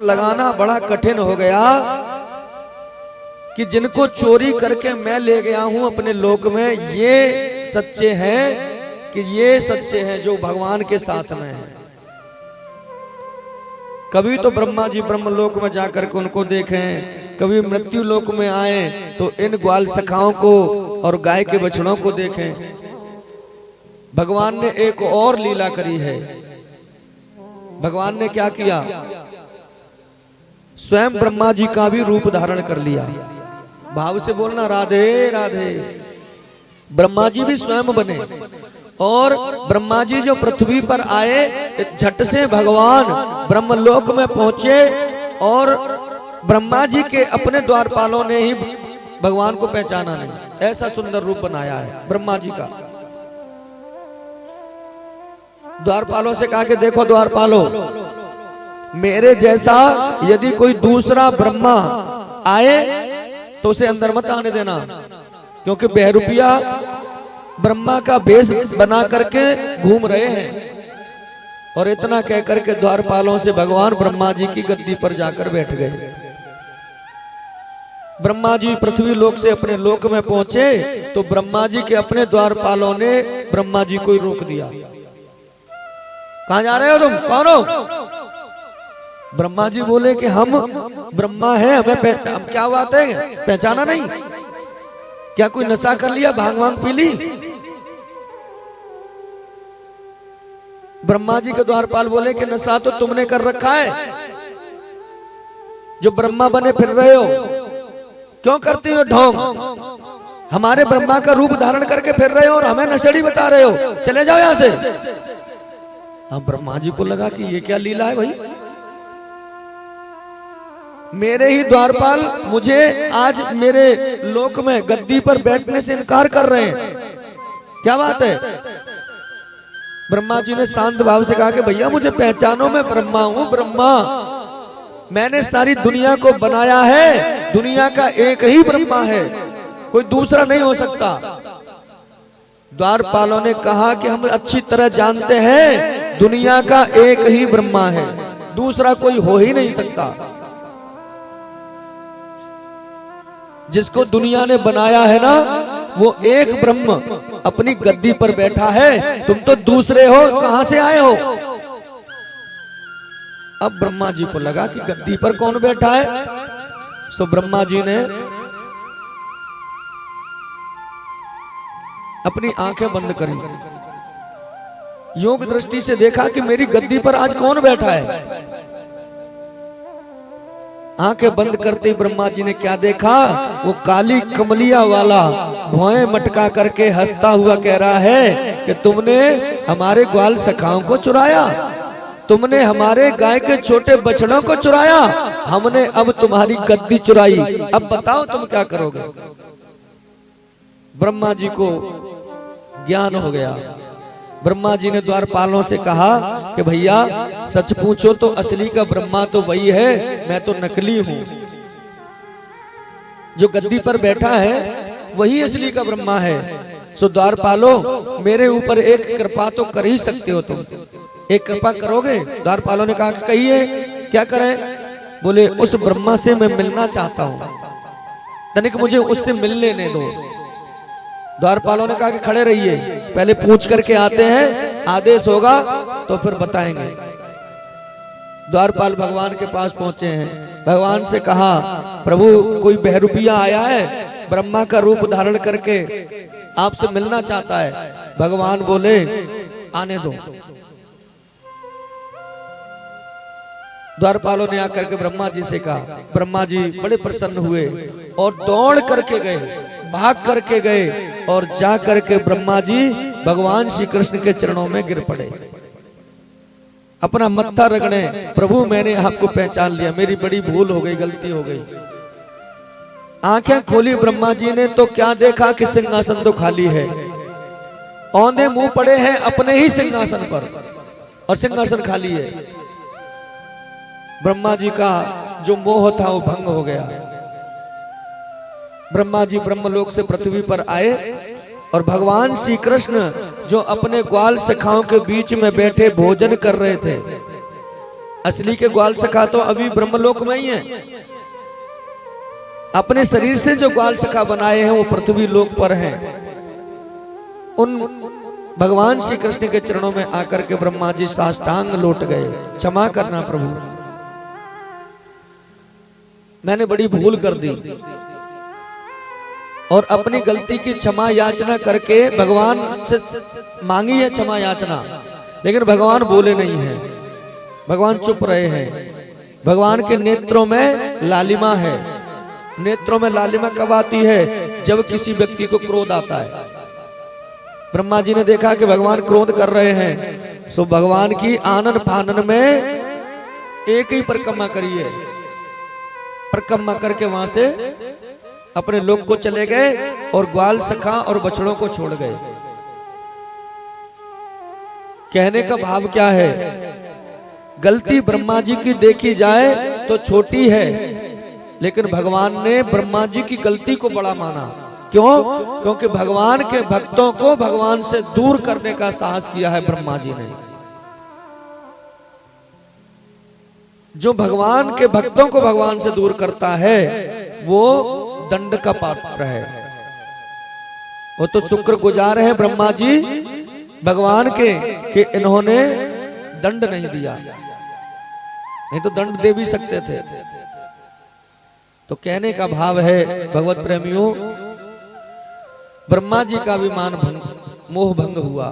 लगाना बड़ा कठिन हो गया कि जिनको चोरी करके मैं ले गया हूं अपने लोक में, ये सच्चे हैं कि ये सच्चे हैं जो भगवान के साथ में हैं। कभी तो ब्रह्मा जी ब्रह्मलोक में जाकर के उनको देखें, कभी मृत्यु लोक में आए तो इन ग्वाल सखाओं को और गाय के बछड़ों को देखें। भगवान ने एक और लीला करी है। भगवान ने क्या किया, स्वयं ब्रह्मा जी का भी रूप धारण कर लिया। भाव से बोलना राधे राधे। ब्रह्मा जी भी स्वयं बने और ब्रह्मा जी जो पृथ्वी पर आए, झट से भगवान ब्रह्मलोक में पहुंचे और ब्रह्मा जी के अपने द्वारपालों ने ही भगवान को पहचाना नहीं। ऐसा सुंदर रूप बनाया है ब्रह्मा जी का। द्वारपालों से कहा कि देखो द्वारपालों, मेरे जैसा यदि कोई दूसरा ब्रह्मा आए तो उसे अंदर मत आने देना, क्योंकि बहरूपिया ब्रह्मा का भेष बना करके घूम रहे हैं। और इतना कह करके द्वारपालों से भगवान ब्रह्मा जी की गद्दी पर जाकर बैठ गए। ब्रह्मा जी पृथ्वी लोक से अपने लोक में पहुंचे तो ब्रह्मा जी के अपने द्वारपालों ने ब्रह्मा जी को रोक दिया। कहां जा रहे हो तुम, कौन हो? ब्रह्मा जी बोले कि हम ब्रह्मा हैं, हम क्या बात है, पहचाना नहीं? क्या कोई नशा कर लिया, भांग वांग पी ली? ब्रह्मा जी के द्वारपाल बोले कि नशा तो तुमने कर रखा है, जो ब्रह्मा बने फिर रहे हो, क्यों करती हो ढोंग? हमारे ब्रह्मा का रूप धारण करके फिर रहे हो और हमें नशेड़ी बता रहे हो, चले जाओ यहां से। अब ब्रह्मा जी को लगा कि ये क्या लीला है भाई, मेरे ही द्वारपाल मुझे आज मेरे लोक में गद्दी पर बैठने से इनकार कर रहे हैं, क्या बात है? ब्रह्मा जी ने शांत भाव से कहा कि भैया मुझे पहचानो, मैं ब्रह्मा हूं, ब्रह्मा। मैंने सारी दुनिया को बनाया है, दुनिया का एक ही ब्रह्मा है, कोई दूसरा नहीं हो सकता। द्वारपालों ने कहा कि हम अच्छी तरह जानते हैं दुनिया का एक ही ब्रह्मा है, दूसरा कोई हो ही नहीं सकता। जिसको दुनिया ने बनाया है ना, वो एक ब्रह्म अपनी गद्दी पर बैठा है, तुम तो दूसरे हो, कहां से आए हो? अब ब्रह्मा जी को लगा कि गद्दी पर कौन बैठा है, सो ब्रह्मा जी ने अपनी आंखें बंद करी, योग दृष्टि से देखा कि मेरी गद्दी पर आज कौन बैठा है। आंखें बंद करते ही ब्रह्मा जी ने क्या देखा, वो काली कमलिया वाला भौएं मटका करके हंसता हुआ कह रहा है कि तुमने हमारे ग्वाल सखाओं को चुराया, तुमने हमारे गाय के छोटे बछड़ों को चुराया, हमने अब तुम्हारी गद्दी चुराई, अब बताओ तुम क्या करोगे? ब्रह्मा जी को ज्ञान हो गया। ब्रह्मा जी ने द्वारपालों से कहा कि भैया सच पूछो तो असली का ब्रह्मा तो वही है, मैं तो नकली हूं। जो गद्दी पर बैठा है वही असली का ब्रह्मा है। सो द्वारपालों, मेरे ऊपर एक कृपा तो कर ही सकते हो तुम, एक कृपा करोगे? द्वारपालों ने कहा कि कहिए, क्या करें? बोले उस ब्रह्मा से मैं मिलना चाहता हूं, तनिक मुझे उससे मिलने ने दो। द्वारपालों ने कहा कि खड़े रहिए, पहले पूछ करके आते हैं, आदेश होगा तो फिर बताएंगे। द्वारपाल भगवान के पास पहुंचे हैं, भगवान से कहा प्रभु कोई बहरूपिया आया है, ब्रह्मा का रूप धारण करके आपसे मिलना चाहता है। भगवान बोले आने दो। द्वारपालों ने आकर के ब्रह्मा जी से कहा, ब्रह्मा जी बड़े प्रसन्न हुए और दौड़ करके गए, भाग करके गए और जा करके ब्रह्मा जी भगवान श्री कृष्ण के चरणों में गिर पड़े, अपना मत्था रगड़े, प्रभु मैंने आपको पहचान लिया, मेरी बड़ी भूल हो गई, गलती हो गई। आंखें खोली ब्रह्मा जी ने तो क्या देखा कि सिंहासन तो खाली है, औंधे मुंह पड़े हैं अपने ही सिंहासन पर और सिंहासन खाली है। ब्रह्मा जी का जो मोह था वो भंग हो गया। ब्रह्मा जी ब्रह्मलोक से पृथ्वी पर आए और भगवान श्री कृष्ण जो अपने ग्वाल सखाओं के बीच में बैठे भोजन कर रहे थे, असली के ग्वाल सखा तो अभी ब्रह्मलोक में ही है। अपने शरीर से जो ग्वाल सखा बनाए हैं वो पृथ्वी लोक पर हैं। उन भगवान श्री कृष्ण के चरणों में आकर के ब्रह्मा जी साष्टांग लौट गए, क्षमा करना प्रभु, मैंने बड़ी भूल कर दी। और अपनी गलती की क्षमा याचना करके भगवान से मांगी है क्षमा याचना, लेकिन भगवान बोले नहीं हैं, भगवान चुप रहे हैं। भगवान के नेत्रों में लालिमा है। नेत्रों में लालिमा कब आती है? जब किसी व्यक्ति को क्रोध आता है। ब्रह्मा जी ने देखा कि भगवान क्रोध कर रहे हैं, सो भगवान की आनन फानन में एक ही परिक्रमा करिए। परिक्रमा करके वहां से अपने लोक को चले गए और ग्वाल सखा और बछड़ों को छोड़ गए। कहने का भाव क्या है? गलती ब्रह्मा जी की देखी जाए तो छोटी है, लेकिन भगवान ने ब्रह्मा जी की गलती को बड़ा माना। क्यों? क्योंकि भगवान के भक्तों को भगवान से दूर करने का साहस किया है ब्रह्मा जी ने। जो भगवान के भक्तों को भगवान से दूर करता है वो दंड का पात्र है। वो तो शुक्र गुजार है ब्रह्मा जी भगवान के कि इन्होंने दंड नहीं दिया, नहीं तो दंड दे भी सकते थे। तो कहने का भाव है भगवत प्रेमियों, ब्रह्मा जी का भी मान भंग, मोह भंग हुआ।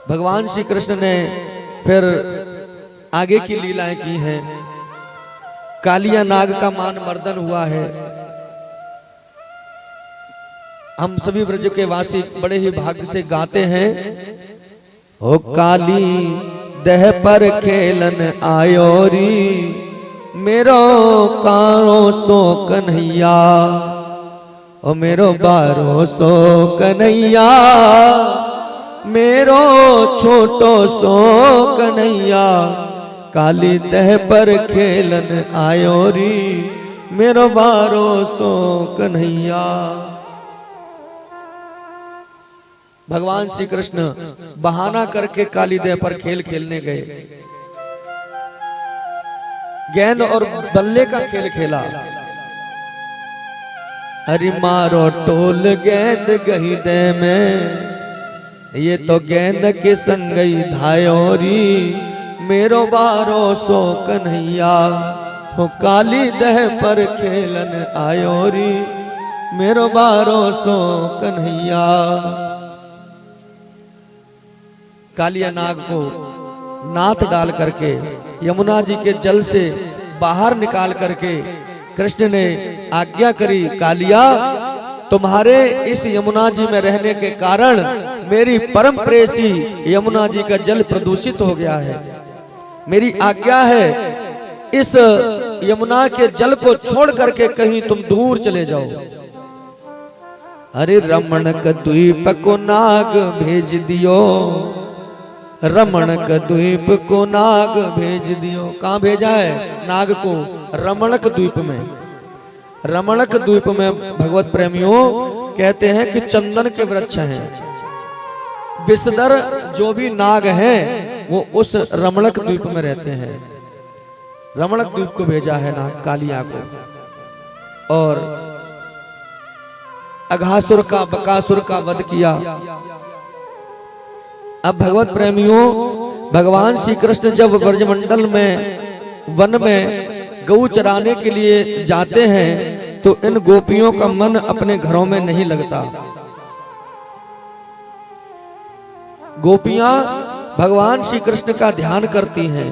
भगवान श्री कृष्ण ने फिर आगे की लीलाएं की हैं। कालिया नाग का मान मर्दन हुआ है। हम सभी ब्रज के वासी बड़े ही भाग्य से गाते हैं, ओ काली दह पर खेलन आयोरी, मेरो कारो सो कन्हैया, ओ मेरो बारो सो कन्हैया, मेरो छोटो सो कन्हैया, काली दह पर खेलन आयोरी, मेरो बारो सो कन्हैया। भगवान श्री कृष्ण बहाना करके काली दह पर खेल खेलने गए। गेंद और बल्ले का खेल खेला। अरे मारो टोल गेंद गही दे में, ये तो गेंद के संगई धायोरी, मेरो बारो सो कन्हैया, हो काली दह पर खेलन आयोरी, मेरो बारो सो कन्हैया। कालिया नाग को नाथ डाल करके यमुना जी के जल से बाहर निकाल करके कृष्ण ने आज्ञा करी, कालिया तुम्हारे इस यमुना जी में रहने के कारण मेरी परम प्रेसी यमुना जी का जल प्रदूषित हो गया है। मेरी आज्ञा है इस यमुना के जल को छोड़ करके कहीं तुम दूर चले जाओ। अरे रमणक द्वीप को नाग भेज दियो, रमणक द्वीप को नाग भेज दियो। कहाँ भेजा है नाग को? रमणक द्वीप में। रमणक द्वीप में भगवत प्रेमियों कहते हैं कि चंदन के वृक्ष हैं। विषधर जो भी नाग हैं वो उस रमणक द्वीप में रहते हैं। रमणक द्वीप को भेजा है नाग कालिया को, और अघासुर का बकासुर का वध किया। अब भगवत प्रेमियों भगवान श्री कृष्ण जब ब्रजमंडल में वन में गऊ चराने के लिए जाते हैं तो इन गोपियों का मन अपने घरों में नहीं लगता। गोपियां भगवान श्री कृष्ण का ध्यान करती हैं।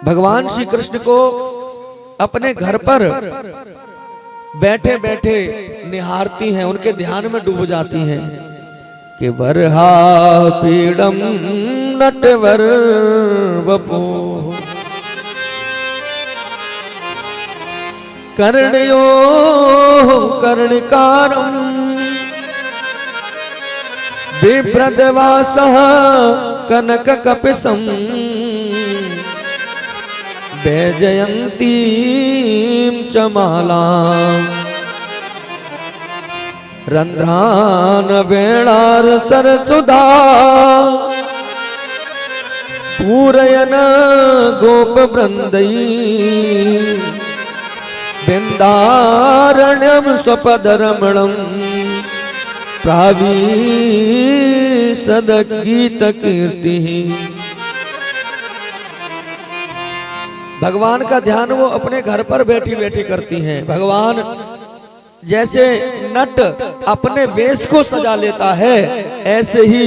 भगवान श्री कृष्ण को अपने घर पर बैठे बैठे निहारती हैं, उनके ध्यान में डूब जाती हैं कि वरहा पीड़म नटवर वपो, कर्णयो कर्णकारम, बिभ्रदवासः कनक कपिसम, वैजयंतीं च मालां, रंध्रान वेणार सरसुधा, पूरयन गोप वृंदई बिंदारण्यम स्वपदरमणम प्रावीशद गीत कीर्ति। भगवान का ध्यान वो अपने घर पर बैठी बैठी करती हैं। भगवान जैसे नट अपने वेश को सजा लेता है, ऐसे ही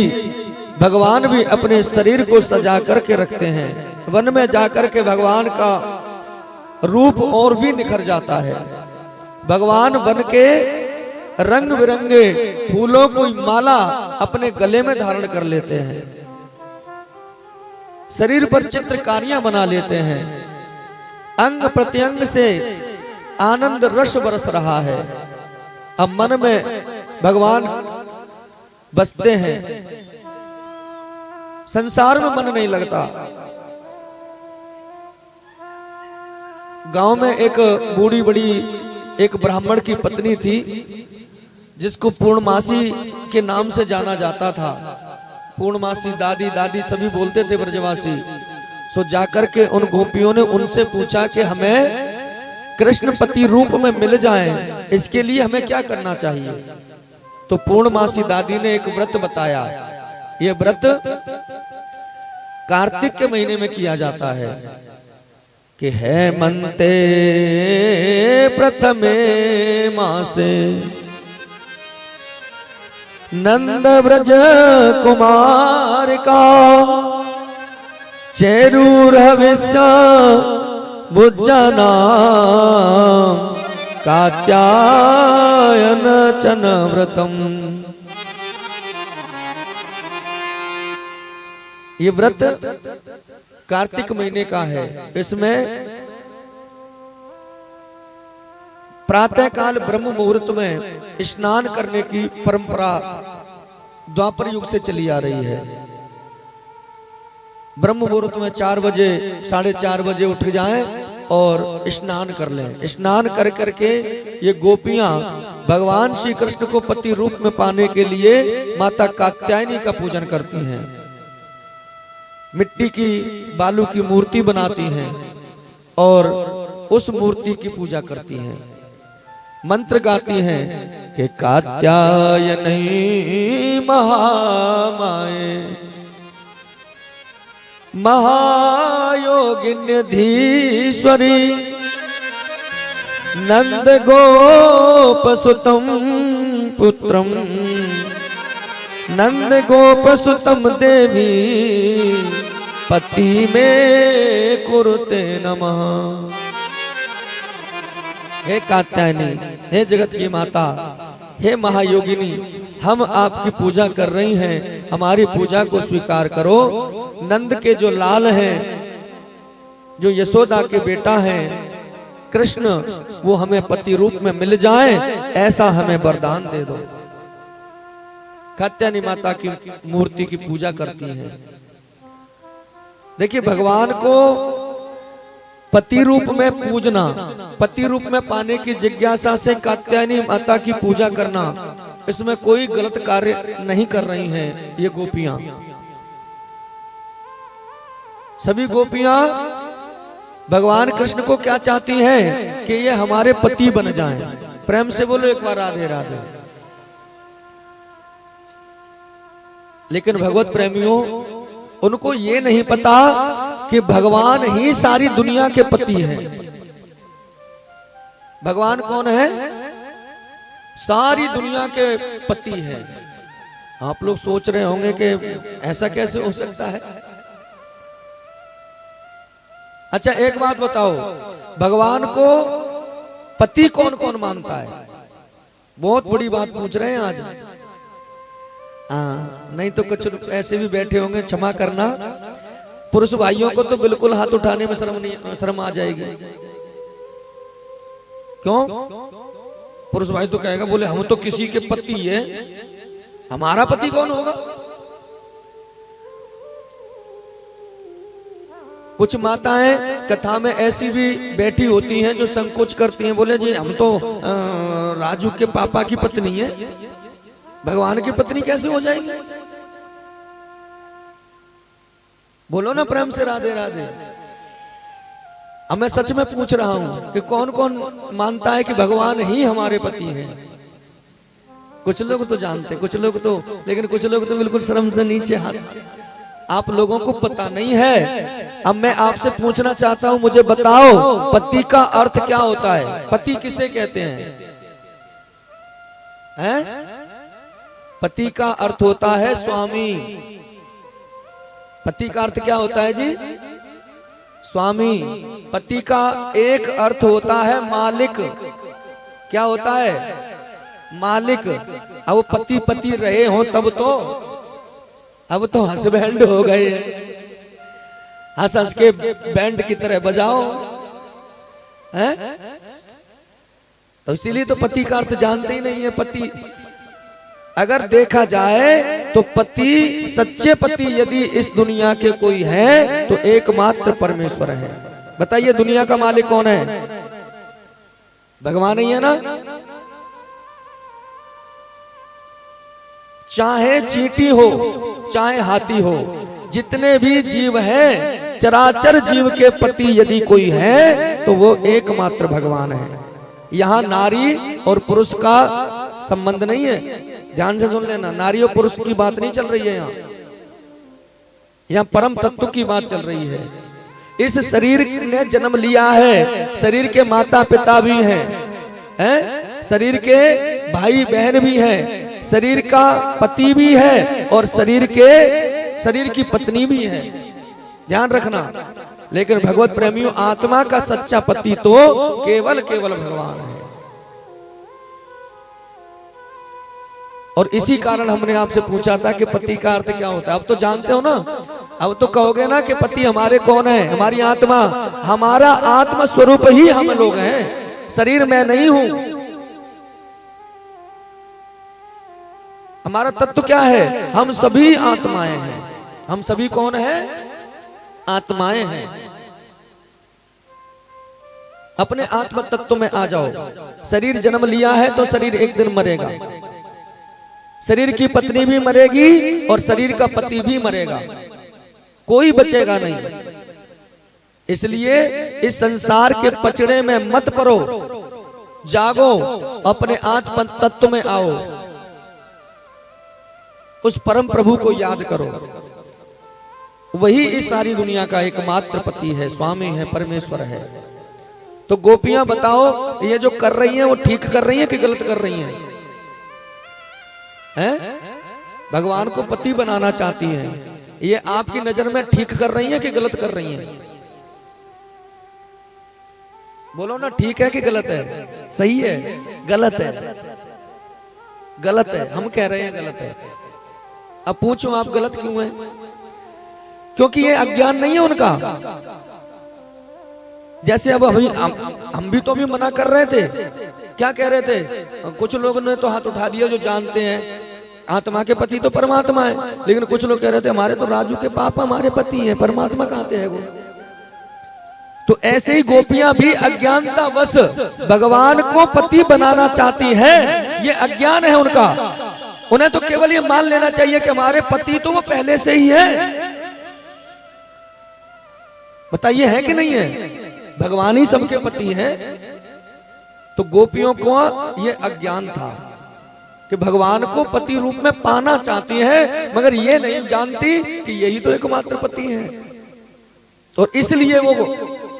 भगवान भी अपने शरीर को सजा करके रखते हैं। वन में जाकर के भगवान का रूप और भी निखर जाता है। भगवान वन के रंग बिरंगे फूलों को माला अपने गले में धारण कर लेते हैं, शरीर पर चित्रकारियां बना लेते हैं, अंग प्रत्यंग से आनंद रस बरस रहा है। अब मन में भगवान बसते हैं, संसार में मन नहीं लगता। गांव में एक बूढ़ी बड़ी एक ब्राह्मण की पत्नी थी, जिसको पूर्णमासी के नाम से जाना जाता था। पूर्णमासी, दादी दादी सभी बोलते थे ब्रजवासी। सो जाकर के उन गोपियों ने उनसे पूछा कि हमें कृष्णपति रूप में मिल जाएं, इसके लिए हमें क्या करना चाहिए। तो पूर्णमासी दादी ने एक व्रत बताया। यह व्रत कार्तिक के महीने में किया जाता है कि हेमंते प्रथमे मासे नंद ब्रज कुमार का चेरूर हविष्य बुज्जना कात्यायन चन व्रतम। ये व्रत कार्तिक महीने का है। इसमें प्रातः काल ब्रह्म मुहूर्त में स्नान करने की परंपरा द्वापर युग से चली आ रही है। ब्रह्म मुहूर्त में 4 बजे 4:30 बजे उठ जाएं और स्नान कर लें। स्नान कर करके ये गोपियां भगवान श्री कृष्ण को पति रूप में पाने के लिए माता कात्यायनी का पूजन करती हैं। मिट्टी की बालू की मूर्ति बनाती हैं और उस मूर्ति की पूजा करती हैं, मंत्र गाती हैं कि कात्यायनी महामाये महायोगिन्यधीश्वरी नंद गोप सुतम पुत्रम नंद गोप सुतम देवी पति में कुरुते नमः। हे कात्यायनी, हे जगत की माता, हे महायोगिनी, हम आपकी पूजा कर रही हैं, हमारी पूजा को स्वीकार करो। नंद के जो लाल हैं, जो यशोदा के बेटा हैं कृष्ण, वो हमें पति रूप में मिल जाएं, ऐसा हमें वरदान दे दो। कात्यायनी माता की मूर्ति की पूजा करती हैं। देखिए, भगवान को पति रूप में पूजना, पति रूप में पाने की जिज्ञासा से कात्यायनी माता की पूजा करना, इसमें कोई गलत कार्य नहीं कर रही हैं ये गोपियां। सभी गोपियां भगवान कृष्ण को क्या चाहती हैं कि ये हमारे पति बन जाएं। प्रेम से बोलो एक बार राधे राधे। लेकिन भगवत प्रेमियों, उनको ये नहीं पता कि भगवान ही सारी दुनिया के पति हैं। भगवान कौन है? सारी दुनिया के पति हैं। आप लोग सोच रहे होंगे कि ऐसा कैसे हो सकता है। अच्छा, एक बात बताओ, भगवान को पति कौन कौन मानता है? बहुत बड़ी बात पूछ रहे हैं आज। हाँ, नहीं तो कुछ ऐसे भी बैठे होंगे, क्षमा करना, पुरुष भाइयों को तो बिल्कुल हाथ उठाने में शर्म आ जाएगी। क्यों? पुरुष भाई तो कहेगा, बोले हम तो किसी के पति है, हमारा पति कौन होगा? कुछ माताएं कथा में ऐसी भी बैठी होती हैं जो संकोच करती हैं, बोले जी हम तो राजू के पापा की पत्नी है, भगवान की पत्नी कैसे हो जाएगी? बोलो ना प्रेम से राधे राधे। अब मैं सच में पूछ रहा हूं कि कौन कौन मानता है कि भगवान ही हमारे पति हैं? कुछ लोग तो जानते, कुछ लोग तो, लेकिन कुछ लोग तो बिल्कुल शर्म से नीचे हाथ। आप लोगों को पता नहीं है। अब मैं आपसे पूछना चाहता हूं, मुझे बताओ पति का अर्थ क्या होता है? पति किसे कहते हैं? पति का अर्थ होता है स्वामी। पति का अर्थ क्या होता है जी? स्वामी। पति का एक अर्थ होता है मालिक। क्या होता है? मालिक। अब पति पति रहे हो तब तो, अब तो हस्बैंड हो गए। हंस हंस के बैंड की तरह बजाओ, हैं? तो इसीलिए तो पति का अर्थ जानते ही नहीं है। पति अगर देखा जाए तो पति, सच्चे पति यदि इस दुनिया के कोई है तो एकमात्र परमेश्वर है। बताइए दुनिया का मालिक कौन है? भगवान ही है ना। चाहे चींटी हो चाहे हाथी हो, जितने भी जीव हैं, चराचर जीव के पति यदि कोई है तो वो एकमात्र भगवान है। यहाँ नारी और पुरुष का संबंध नहीं है। ध्यान से सुन लेना, नारी और पुरुष की बात नहीं चल रही है। यहाँ परम तत्व की बात चल रही है। इस शरीर ने जन्म लिया है, शरीर के माता पिता भी हैं, शरीर के भाई बहन भी हैं, शरीर का पति भी है और शरीर की पत्नी भी है। ध्यान रखना। लेकिन भगवत प्रेमियों, आत्मा का सच्चा पति तो केवल भगवान है। और इसी कारण हमने आपसे पूछा था कि पति का अर्थ क्या होता है। अब तो जानते हो ना। अब तो कहोगे ना कि पति हमारे कौन है? हमारी आत्मा। हमारा आत्म स्वरूप ही हम लोग हैं, शरीर मैं नहीं हूं। हमारा तत्व क्या है? हम सभी आत्माएं हैं। हम सभी कौन है? आत्माएं हैं। अपने आत्म तत्व में आ जाओ। शरीर जन्म लिया है तो शरीर एक दिन मरेगा। शरीर की पत्नी भी मरेगी और शरीर का पति भी मरेगा, कोई बचेगा नहीं। इसलिए इस संसार के पचड़े में मत पड़ो, जागो, अपने आत्म तत्व में आओ, उस परम प्रभु को याद करो। वही इस सारी दुनिया का एकमात्र पति है, स्वामी है, परमेश्वर है। तो गोपियां बताओ, ये जो कर रही हैं वो ठीक कर रही हैं कि गलत कर रही हैं? भगवान को पति बनाना चाहती हैं, ये आपकी नजर में ठीक कर रही हैं कि गलत कर रही हैं? बोलो ना, ठीक है कि गलत है? सही है? गलत है? गलत है। हम कह रहे हैं गलत है। अब पूछो आप गलत क्यों है? क्योंकि ये अज्ञान नहीं है उनका। जैसे अब हम भी तो भी मना कर रहे थे। क्या कह रहे थे? कुछ लोगों ने तो हाथ उठा दिया जो जानते हैं आत्मा के पति तो परमात्मा है, लेकिन कुछ लोग कह रहे थे हमारे तो राजू के पापा हमारे पति हैं, परमात्मा कहां है वो? तो ऐसे ही गोपियां भी अज्ञानता वश भगवान को पति बनाना चाहती हैं। ये अज्ञान है उनका। उन्हें तो केवल ये मान लेना चाहिए कि हमारे पति तो वो पहले से ही है। बताइए है कि नहीं है? भगवान ही सबके पति हैं। तो गोपियों को ये अज्ञान था कि भगवान को पति रूप में पाना चाहती है, मगर ये नहीं जानती कि यही तो एकमात्र पति हैं। और इसलिए वो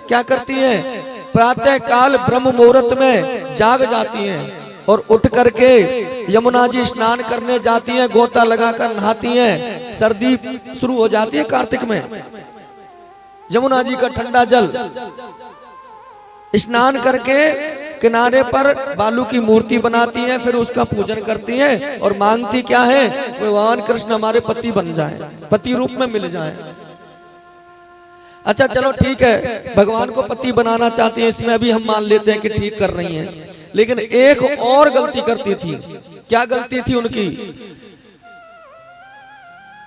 क्या करती हैं? प्रातः काल ब्रह्म मुहूर्त में जाग जाती हैं और उठ करके यमुना जी स्नान करने जाती हैं, गोता लगाकर नहाती हैं। सर्दी शुरू हो जाती है कार्तिक में, यमुना जी का ठंडा जल स्नान करके किनारे पर बालू की मूर्ति बनाती हैं, फिर उसका पूजन करती हैं और मांगती क्या है? भगवान कृष्ण हमारे पति बन जाएं, पति रूप में मिल जाएं। अच्छा चलो ठीक है, भगवान को पति बनाना चाहती है, इसमें अभी हम मान लेते हैं कि ठीक कर रही हैं। लेकिन एक और गलती करती थी। क्या गलती थी उनकी?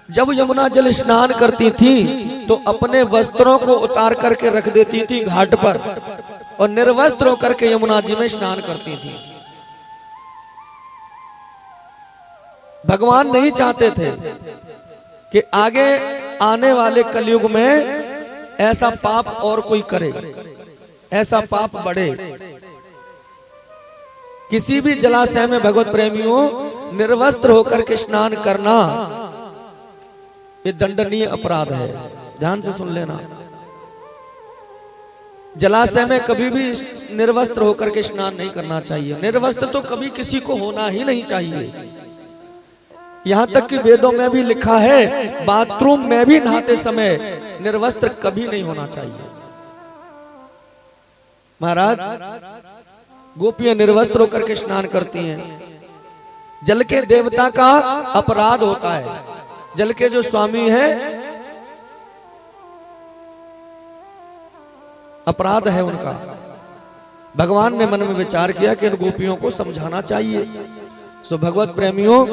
जब यमुना जल स्नान करती थी तो अपने वस्त्रों को उतार करके रख देती थी घाट पर और निर्वस्त्र होकर के यमुना जी में स्नान करती थी। भगवान नहीं चाहते थे कि आगे आने वाले कलयुग में ऐसा पाप और कोई करे, ऐसा पाप बढ़े। किसी भी जलाशय में भगवत प्रेमियों निर्वस्त्र होकर के स्नान करना ये दंडनीय अपराध है। ध्यान से सुन लेना। जलाशय में कभी भी निर्वस्त्र होकर के स्नान नहीं करना चाहिए। निर्वस्त्र तो कभी किसी को होना ही नहीं चाहिए। यहां तक कि वेदों में भी लिखा है, बाथरूम में भी नहाते समय निर्वस्त्र कभी नहीं होना चाहिए। महाराज, गोपियां निर्वस्त्र होकर के स्नान करती हैं। जल के देवता का अपराध होता है। जल के जो स्वामी हैं, अपराध है उनका। भगवान ने मन में विचार किया कि इन गोपियों को समझाना चाहिए। सो भगवत प्रेमियों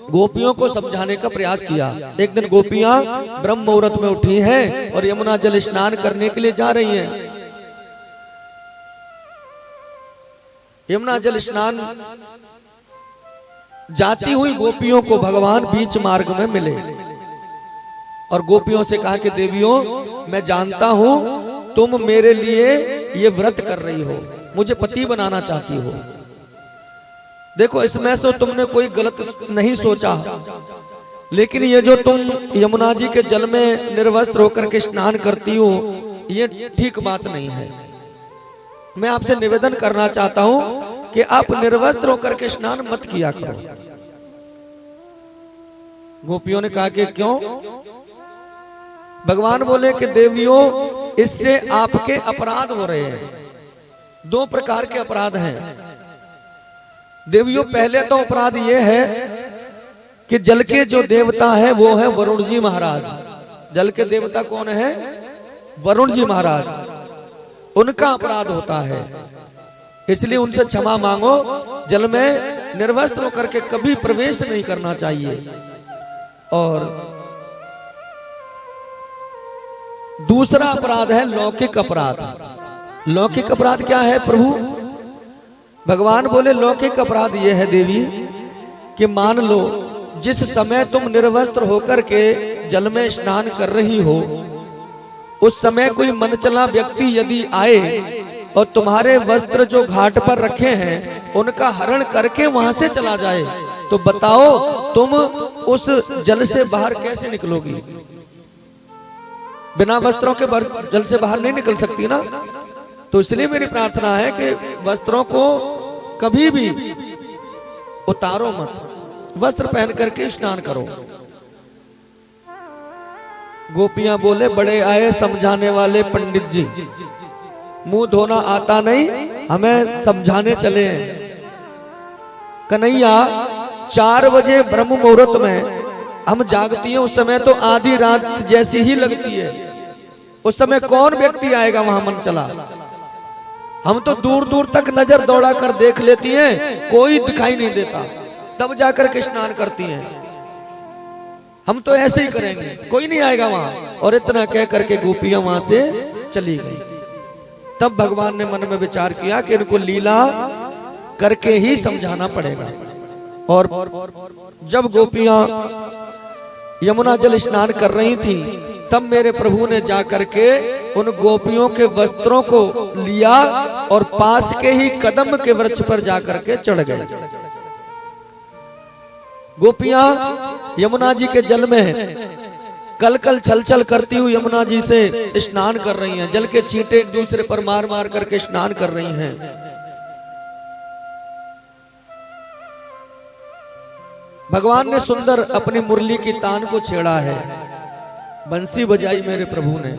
गोपियों को समझाने का प्रयास किया। एक दिन गोपियां ब्रह्म मुहूर्त में उठी हैं और यमुना जल स्नान करने के लिए जा रही हैं। यमुना जल स्नान जाती हुई गोपियों को भगवान बीच मार्ग में मिले और गोपियों से कहा कि देवियों, मैं जानता हूं तुम मेरे लिए ये व्रत कर रही हो, मुझे पति बनाना चाहती हो। देखो, इसमें से तुमने कोई गलत नहीं सोचा, लेकिन ये जो तुम यमुना जी के जल में निर्वस्त्र होकर के स्नान करती हो, ये ठीक बात नहीं है। मैं आपसे निवेदन करना चाहता हूं कि आप निर्वस्त्र होकर के स्नान मत किया करो। गोपियों ने कहा कि क्यों? भगवान बोले कि देवियों, इससे आपके अपराध हो रहे हैं। दो प्रकार के अपराध हैं देवियों। पहले तो अपराध यह है कि जल के जो देवता है वो है वरुण जी महाराज। जल के देवता कौन है? वरुण जी महाराज। उनका अपराध होता है, इसलिए उनसे क्षमा मांगो। जल में निर्वस्त्र होकर के कभी प्रवेश नहीं करना चाहिए। और दूसरा अपराध है लौकिक अपराध। लौकिक अपराध क्या है प्रभु? भगवान बोले लौकिक अपराध यह है देवी कि मान लो जिस समय तुम निर्वस्त्र होकर के जल में स्नान कर रही हो, उस समय कोई मनचला व्यक्ति यदि आए और तुम्हारे वस्त्र जो घाट पर रखे हैं उनका हरण करके वहां से चला जाए, तो बताओ तुम उस जल से बाहर कैसे निकलोगी? बिना वस्त्रों के जल से बाहर नहीं निकल सकती ना। तो इसलिए मेरी प्रार्थना है कि वस्त्रों को कभी भी उतारो मत, वस्त्र पहन करके स्नान करो। गोपियां बोले बड़े आए समझाने वाले पंडित जी, मुंह धोना आता नहीं, हमें समझाने चले हैं। कन्हैया 4 बजे ब्रह्म मुहूर्त में हम जागती हैं, उस समय तो आधी रात जैसी ही लगती है। उस समय कौन व्यक्ति आएगा वहां मन चला? हम तो दूर दूर तक नजर दौड़ा कर देख लेती हैं, कोई दिखाई नहीं देता, तब जाकर के स्नान करती हैं। हम तो ऐसे ही करेंगे, कोई नहीं आएगा वहां। और इतना कह करके गोपियां वहां से चली गई। तब भगवान ने मन में विचार किया कि इनको लीला करके ही समझाना पड़ेगा। और जब गोपियां यमुना जल स्नान कर रही थी, तब मेरे प्रभु ने जाकर के उन गोपियों के वस्त्रों को लिया और पास के ही कदम के वृक्ष पर जाकर के चढ़ गए। गोपियां यमुना जी के जल में कल कल छल छल करती हुई यमुना जी से स्नान कर रही हैं। जल के छींटे एक दूसरे पर मार मार करके स्नान कर रही हैं। भगवान ने सुंदर अपनी मुरली की तान को छेड़ा है, बंसी बजाई मेरे प्रभु ने।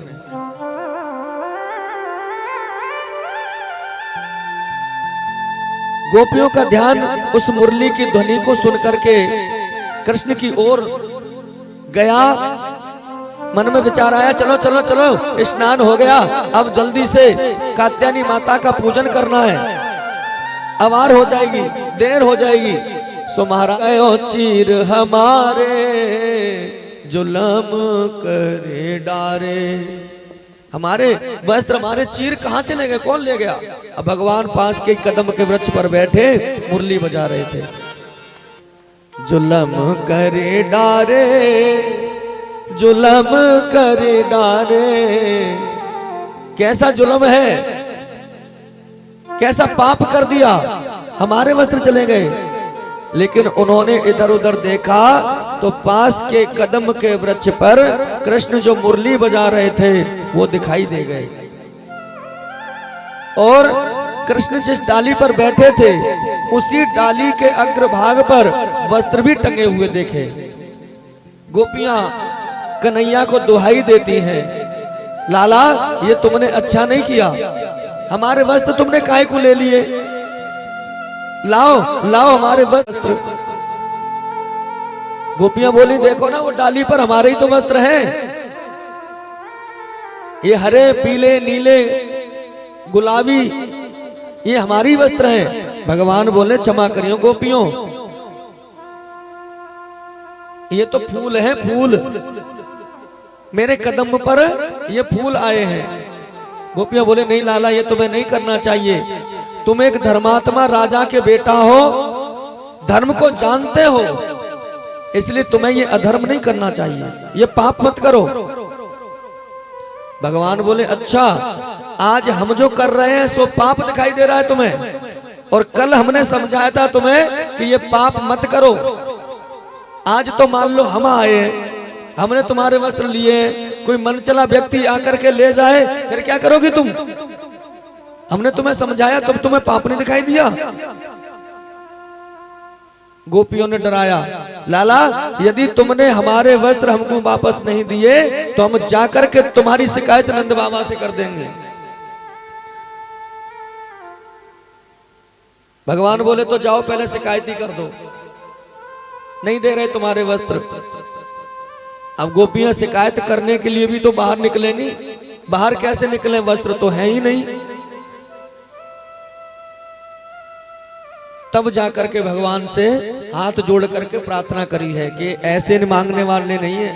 गोपियों का ध्यान उस मुरली की ध्वनि को सुनकर के कृष्ण की ओर गया। मन में विचार आया, चलो चलो चलो स्नान हो गया, अब जल्दी से कात्यायनी माता का पूजन करना है, अवार हो जाएगी, देर हो जाएगी। सो महाराज चीर हमारे जुलम करे डारे, हमारे वस्त्र हमारे चीर कहाँ चले गए, कौन ले गया? अब भगवान पास के कदम के वृक्ष पर बैठे मुरली बजा रहे थे। जुलम करे डारे जुलम कर डारे। कैसा जुलम है, कैसा पाप कर दिया, हमारे वस्त्र चले गए। लेकिन उन्होंने इधर उधर देखा तो पास के कदम के वृक्ष पर कृष्ण जो मुरली बजा रहे थे वो दिखाई दे गए। और कृष्ण जिस डाली पर बैठे थे उसी डाली के अग्रभाग पर वस्त्र भी टंगे हुए देखे। गोपियां कन्हैया को दुहाई देती हैं, लाला ये तुमने अच्छा नहीं किया, हमारे वस्त्र तुमने काहे को ले लिए, लाओ लाओ हमारे वस्त्र। गोपियां बोली देखो ना वो डाली पर हमारे ही तो वस्त्र हैं, ये हरे पीले नीले गुलाबी ये हमारी वस्त्र हैं। भगवान बोले क्षमा करियो गोपियों, ये तो फूल है, फूल मेरे कदम पर ये फूल आए हैं। गोपियां बोले नहीं लाला ये तुम्हें नहीं करना चाहिए, तुम एक धर्मात्मा राजा के बेटा हो, धर्म को जानते हो, इसलिए तुम्हें ये अधर्म नहीं करना चाहिए, ये पाप मत करो। भगवान बोले अच्छा आज हम जो कर रहे हैं सो पाप दिखाई दे रहा है तुम्हें, और कल हमने समझाया था तुम्हें कि ये पाप मत करो। आज तो मान लो हम आए, हमने तुम्हारे वस्त्र लिए, कोई मन चला व्यक्ति आकर के ले जाए, फिर क्या करोगी तुम? हमने तुम्हें समझाया तब तुम्हें पाप नहीं दिखाई दिया। गोपियों ने डराया, लाला यदि तुमने हमारे वस्त्र हमको वापस नहीं दिए तो हम जाकर के तुम्हारी शिकायत नंद बाबा से कर देंगे। भगवान बोले तो जाओ पहले शिकायत ही कर दो, नहीं दे रहे तुम्हारे वस्त्र। अब गोपियां शिकायत करने के लिए भी तो बाहर निकलेंगी, बाहर कैसे निकले, वस्त्र तो है ही नहीं। तब जाकर के भगवान से हाथ जोड़ करके प्रार्थना करी है कि ऐसे मांगने वाले नहीं है,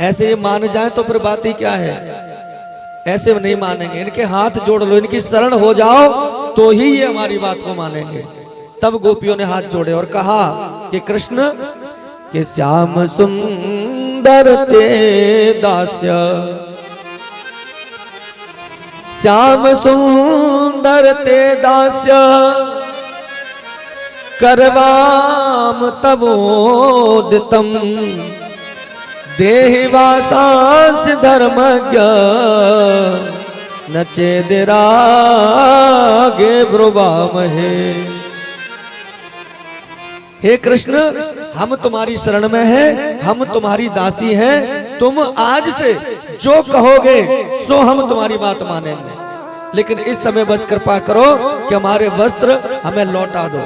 ऐसे ये मान जाए तो फिर बात ही क्या है, ऐसे नहीं मानेंगे, इनके हाथ जोड़ लो, इनकी शरण हो जाओ तो ही ये हमारी बात को मानेंगे। तब गोपियों ने हाथ जोड़े और कहा कि कृष्ण कि श्याम सुंदर ते दास्य, श्याम सुंदर ते दास्य, करवाम तवोदितम, देहि वासांस धर्मज्ञ, न चेदिरागे ब्रुवामहे। हे कृष्ण हम तुम्हारी शरण में हैं, हम तुम्हारी दासी हैं, तुम आज से जो कहोगे सो हम तुम्हारी बात मानेंगे, लेकिन इस समय बस कृपा करो कि हमारे वस्त्र हमें लौटा दो।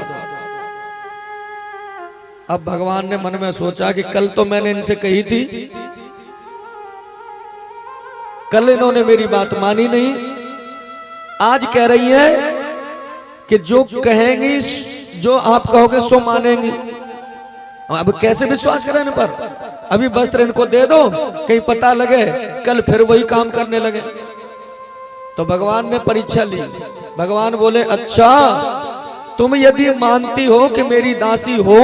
अब भगवान ने मन में सोचा कि कल तो मैंने इनसे कही थी, कल इन्होंने मेरी बात मानी नहीं, आज कह रही है कि जो कहेंगी जो आप कहोगे सो मानेंगी। अब कैसे विश्वास करें इन पर? अभी वस्त्र इनको दे दो, कहीं पता लगे कल फिर वही काम करने लगे। तो भगवान ने परीक्षा ली। भगवान बोले अच्छा तुम यदि मानती हो कि मेरी दासी हो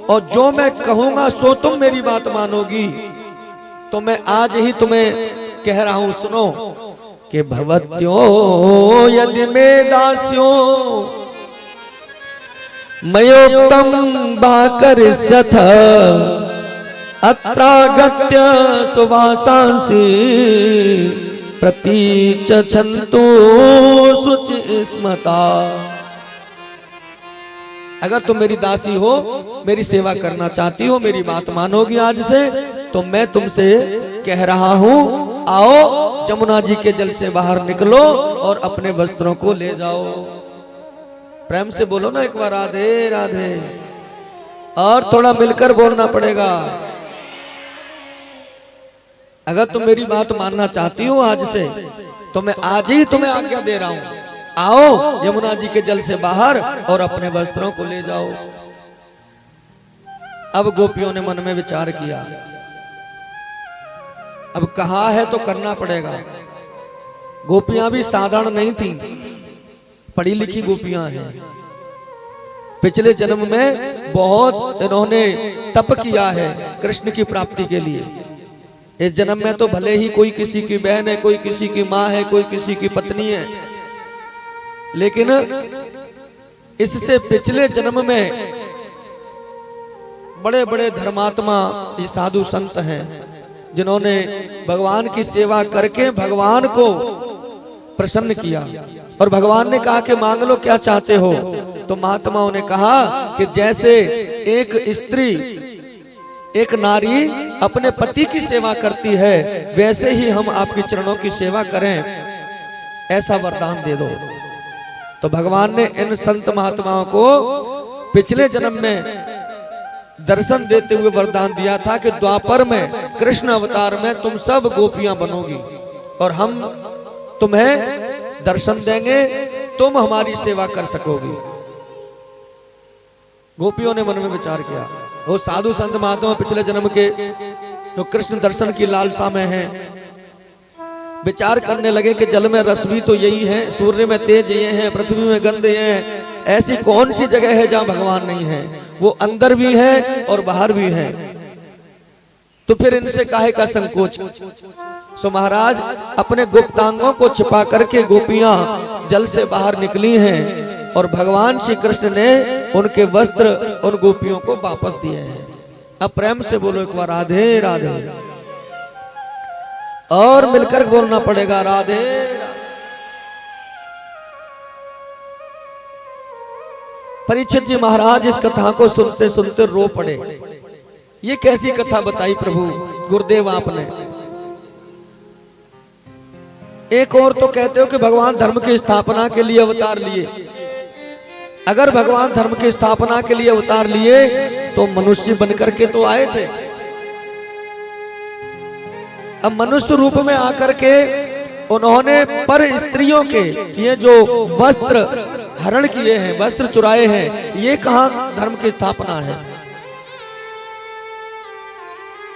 और जो मैं कहूंगा सो तुम मेरी बात मानोगी, तो मैं आज ही तुम्हें कह रहा हूं, सुनो कि भवत्यो यदि में दास्यो मयोक्तम बाकरिष्यथ, अत्रागत्य सुवासांसि, प्रतीचछन्तु शुचि स्मता। अगर तुम मेरी दासी हो, मेरी सेवा करना चाहती हो, मेरी बात मानोगी आज से, तो मैं तुमसे कह रहा हूं आओ जमुना जी के जल से बाहर निकलो और अपने वस्त्रों को ले जाओ। प्रेम से बोलो ना एक बार राधे राधे, और थोड़ा मिलकर बोलना पड़ेगा। अगर तुम मेरी बात मानना चाहती हो आज से, तो मैं आज ही तुम्हें आज्ञा दे रहा हूं, आओ यमुना जी के जल से बाहर और अपने वस्त्रों को ले जाओ। अब गोपियों ने मन में विचार किया, अब कहा है तो करना पड़ेगा। गोपियां भी साधारण नहीं थी, पढ़ी लिखी गोपियां हैं। पिछले जन्म में बहुत इन्होंने तप किया है, कृष्ण की प्राप्ति के लिए। इस जन्म में तो भले ही कोई किसी की बहन है, कोई किसी की माँ है, कोई किसी की पत्नी है, लेकिन इससे पिछले जन्म में बड़े बड़े धर्मात्मा ये साधु संत हैं जिन्होंने भगवान की सेवा करके भगवान को प्रसन्न किया। और भगवान ने कहा कि मांग लो क्या चाहते हो। तो महात्माओं ने कहा कि जैसे एक स्त्री, एक नारी अपने पति की सेवा करती है, वैसे ही हम आपके चरणों की सेवा करें, ऐसा वरदान दे दो। तो भगवान ने इन संत महात्माओं को पिछले जन्म में दर्शन देते हुए वरदान दिया था कि द्वापर में, कृष्ण अवतार में तुम सब गोपियां बनोगी और हम तुम्हें दर्शन देंगे, तुम हमारी सेवा कर सकोगी। गोपियों ने मन में विचार किया, वो साधु संत महात्मा पिछले जन्म के जो कृष्ण दर्शन की लालसा में हैं, विचार करने लगे कि जल में रस भी तो यही है, सूर्य में तेज ये है, पृथ्वी में गंध ये है, ऐसी कौन सी जगह है जहां भगवान नहीं है। वो अंदर भी है और बाहर भी है, तो फिर इनसे काहे का संकोच। सो महाराज अपने गुप्तांगों को छिपा करके गोपियां जल से बाहर निकली हैं और भगवान श्री कृष्ण ने उनके वस्त्र उन गोपियों को वापस दिए हैं। अब प्रेम से बोलो एक बार राधे राधे, और मिलकर बोलना पड़ेगा राधे राधे। परीक्षित जी महाराज इस कथा को सुनते सुनते रो पड़े। ये कैसी कथा बताई प्रभु गुरुदेव आपने। एक और तो कहते हो कि भगवान धर्म की स्थापना के लिए अवतार लिए। अगर भगवान धर्म की स्थापना के लिए अवतार लिए तो मनुष्य बनकर के तो आए थे। अब मनुष्य रूप में आकर के उन्होंने पर स्त्रियों के ये जो वस्त्र हरण किए हैं, वस्त्र चुराए हैं, ये कहां धर्म की स्थापना है।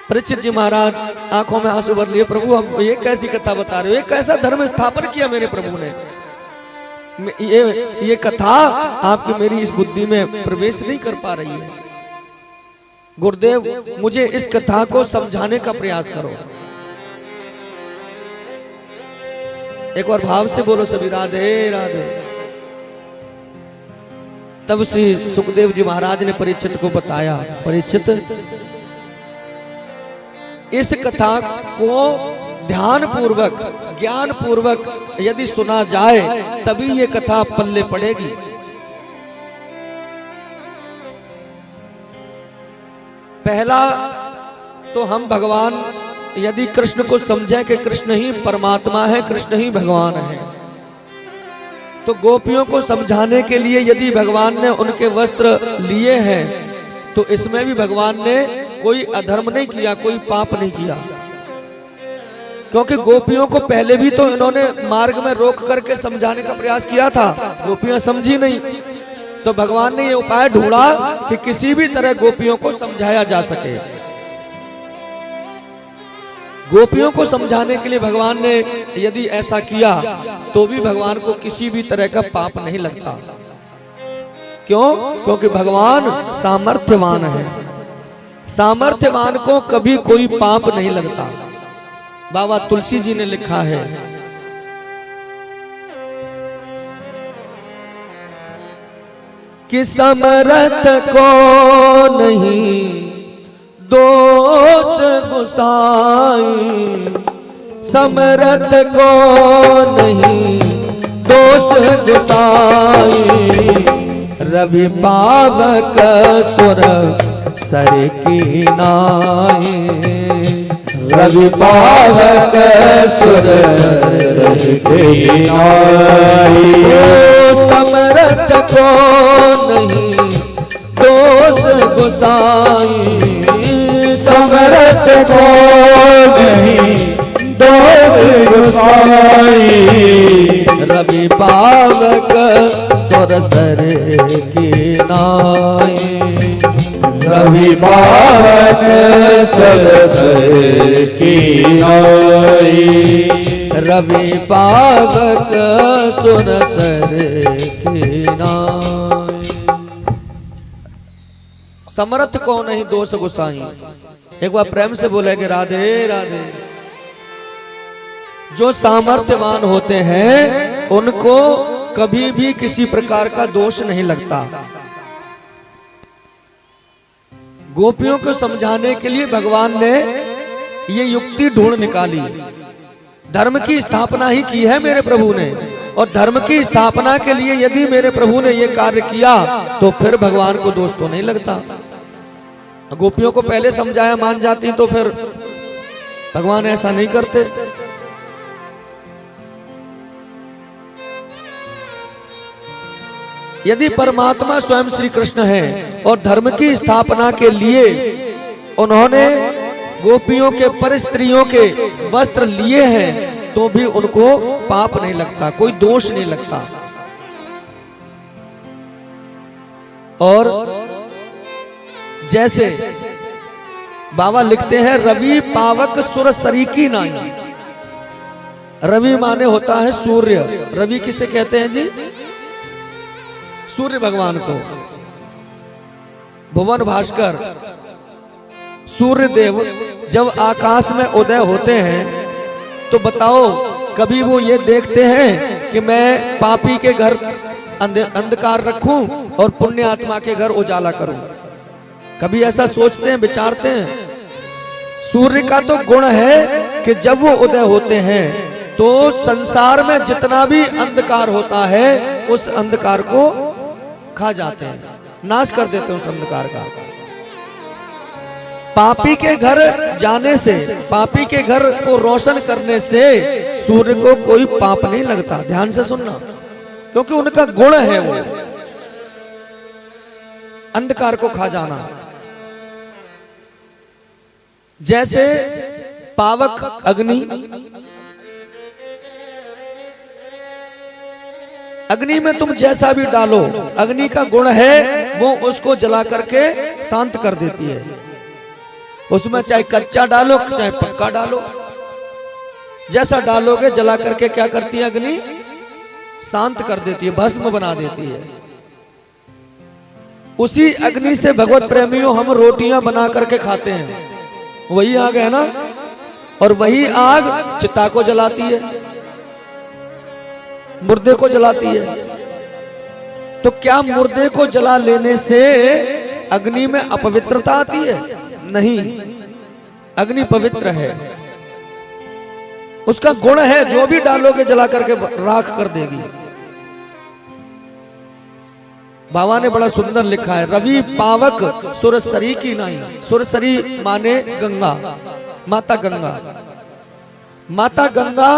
परीक्षित जी महाराज आंखों में आंसू भर लिए, प्रभु हम ये कैसी कथा बता रहे हो, ये कैसा धर्म स्थापन किया मेरे प्रभु ने। ये कथा आपकी मेरी इस बुद्धि में प्रवेश नहीं कर पा रही है। गुरुदेव मुझे इस कथा को समझाने का प्रयास करो। एक बार भाव से बोलो सभी राधे राधे। तब श्री सुखदेव जी महाराज ने परीक्षित को बताया, परीक्षित इस कथा को ध्यान पूर्वक, ज्ञान पूर्वक यदि सुना जाए तभी ये कथा पल्ले पड़ेगी। पहला तो हम भगवान यदि कृष्ण को समझें कि कृष्ण ही परमात्मा है, कृष्ण ही भगवान है, तो गोपियों को समझाने के लिए यदि भगवान ने उनके वस्त्र लिए हैं तो इसमें भी भगवान ने कोई अधर्म नहीं किया, कोई पाप नहीं किया। क्योंकि गोपियों को पहले भी तो इन्होंने मार्ग में रोक करके समझाने का प्रयास किया था, गोपियां समझी नहीं। तो भगवान ने ये उपाय ढूंढा कि किसी भी तरह गोपियों को समझाया जा सके। गोपियों को समझाने के लिए भगवान ने यदि ऐसा किया तो भी भगवान को किसी भी तरह का पाप नहीं लगता। क्यों? क्योंकि भगवान सामर्थ्यवान है। सामर्थ्यवान को कभी कोई पाप नहीं लगता। बाबा तुलसी जी ने लिखा है, कि समर्थ को नहीं दोष गुसाई, समर्थ को नहीं दोष गुसाई, रवि पावक सुर सर की नाई, रवि पावक सुर सर की नाई। समर्थ को नहीं दोष गुसाई, समर्थ को नहीं दोष गुसाई, रवि पावक सुर सर की नाई, रवि पावक सुर सर की नाई, रवि पावक सुर सर की नाई। समर्थ को नहीं दोष गुसाई, एक बार प्रेम से बोले कि राधे राधे। जो सामर्थ्यवान होते हैं उनको कभी भी किसी प्रकार का दोष नहीं लगता। गोपियों को समझाने के लिए भगवान ने ये युक्ति ढूंढ निकाली। धर्म की स्थापना ही की है मेरे प्रभु ने, और धर्म की स्थापना के लिए यदि मेरे प्रभु ने ये कार्य किया तो फिर भगवान को दोष तो नहीं लगता। गोपियों को पहले समझाया मान जाती तो फिर भगवान ऐसा नहीं करते। यदि परमात्मा स्वयं श्री कृष्ण है और धर्म की स्थापना के लिए उन्होंने गोपियों के पर स्त्रियों के वस्त्र लिए हैं तो भी उनको पाप नहीं लगता, कोई दोष नहीं लगता। और जैसे बाबा लिखते हैं रवि पावक सुर सरीकी नाई। रवि माने होता है सूर्य। रवि किसे कहते हैं जी? सूर्य भगवान को। भुवन भास्कर सूर्य देव जब आकाश में उदय होते हैं तो बताओ कभी वो ये देखते हैं कि मैं पापी के घर अंधकार रखूं और पुण्य आत्मा के घर उजाला करूं? कभी ऐसा सोचते हैं, विचारते हैं? सूर्य का तो गुण है कि जब वो उदय होते हैं तो संसार में जितना भी अंधकार होता है उस अंधकार को खा जाते हैं, नाश कर देते हैं उस अंधकार का। पापी के घर जाने से, पापी के घर को रोशन करने से सूर्य को कोई पाप नहीं लगता। ध्यान से सुनना, क्योंकि उनका गुण है वो अंधकार को खा जाना। जैसे पावक अग्नि, अग्नि में तुम जैसा भी डालो, अग्नि का गुण है वो उसको जला करके शांत कर देती है। उसमें चाहे कच्चा डालो चाहे पक्का डालो, जैसा डालोगे जला करके क्या करती है अग्नि? शांत कर देती है, भस्म बना देती है। उसी अग्नि से भगवत प्रेमियों हम रोटियां बना करके खाते हैं। वही आग है ना, और वही आग चिता को जलाती है, मुर्दे को जलाती है। तो क्या मुर्दे को जला लेने से अग्नि में अपवित्रता आती है? नहीं, अग्नि पवित्र है, उसका गुण है जो भी डालोगे जला करके राख कर देगी। बाबा ने बड़ा सुंदर लिखा है रवि पावक सुरसरी की नाई। सुरसरी माने गंगा, माता गंगा। माता गंगा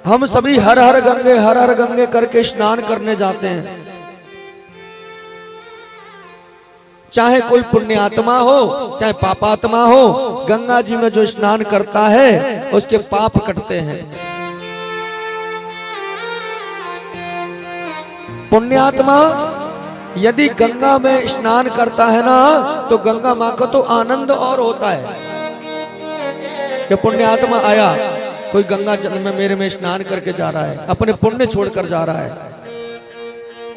हम सभी हर हर गंगे करके स्नान करने जाते हैं। चाहे कोई पुण्यात्मा हो चाहे पापात्मा हो, गंगा जी में जो स्नान करता है उसके पाप कटते हैं। पुण्यात्मा यदि गंगा में स्नान करता है ना तो गंगा माँ को तो आनंद और होता है कि पुण्यात्मा आया, कोई गंगा जल में मेरे में स्नान करके जा रहा है, अपने पुण्य छोड़कर जा रहा है।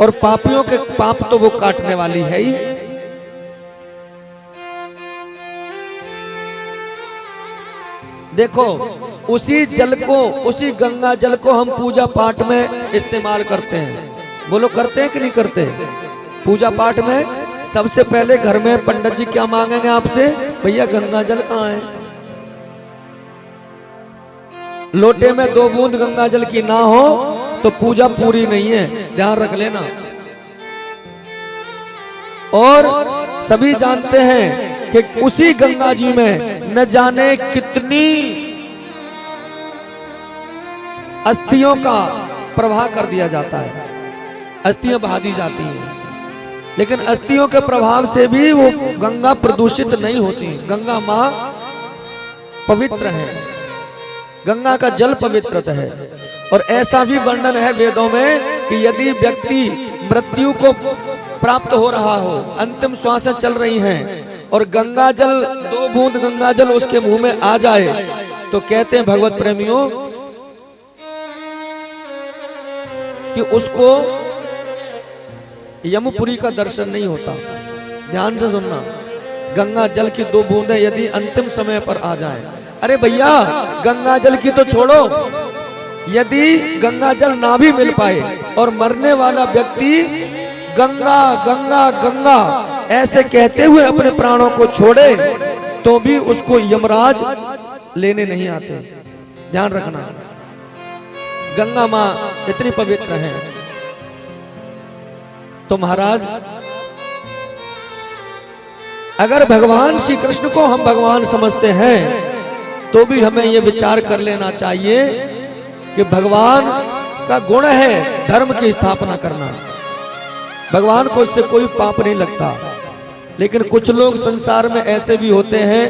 और पापियों के पाप तो वो काटने वाली है ही। देखो उसी जल को, उसी गंगा जल को हम पूजा पाठ में इस्तेमाल करते हैं। बोलो करते हैं कि नहीं करते? पूजा पाठ में सबसे पहले घर में पंडित जी क्या मांगेंगे आपसे? भैया गंगा जल कहाँ है? लोटे में 2 बूंद गंगा जल की ना हो तो पूजा पूरी नहीं है, ध्यान रख लेना। और सभी जानते हैं कि उसी गंगा जी में न जाने कितनी अस्थियों का प्रवाह कर दिया जाता है, अस्थियां बहा दी जाती हैं। लेकिन अस्थियों के प्रभाव से भी वो गंगा प्रदूषित नहीं होती। गंगा मां पवित्र है, गंगा का जल पवित्र है। और ऐसा भी वर्णन है वेदों में कि यदि व्यक्ति मृत्यु को प्राप्त हो रहा हो, अंतिम श्वासें चल रही हैं और गंगा जल 2 बूंद गंगा जल उसके मुंह में आ जाए तो कहते हैं भगवत प्रेमियों कि उसको यमपुरी का दर्शन नहीं होता। ध्यान से सुनना, गंगा जल की 2 बूंदें यदि अंतिम समय पर आ जाएं, अरे भैया गंगा जल की तो छोड़ो, यदि गंगा जल ना भी मिल पाए और मरने वाला व्यक्ति गंगा गंगा गंगा ऐसे कहते हुए अपने प्राणों को छोड़े तो भी उसको यमराज लेने नहीं आते। ध्यान रखना, गंगा मां इतनी पवित्र है। तो महाराज अगर भगवान श्री कृष्ण को हम भगवान समझते हैं तो भी हमें यह विचार कर लेना चाहिए कि भगवान का गुण है धर्म की स्थापना करना, भगवान को इससे कोई पाप नहीं लगता। लेकिन कुछ लोग संसार में ऐसे भी होते हैं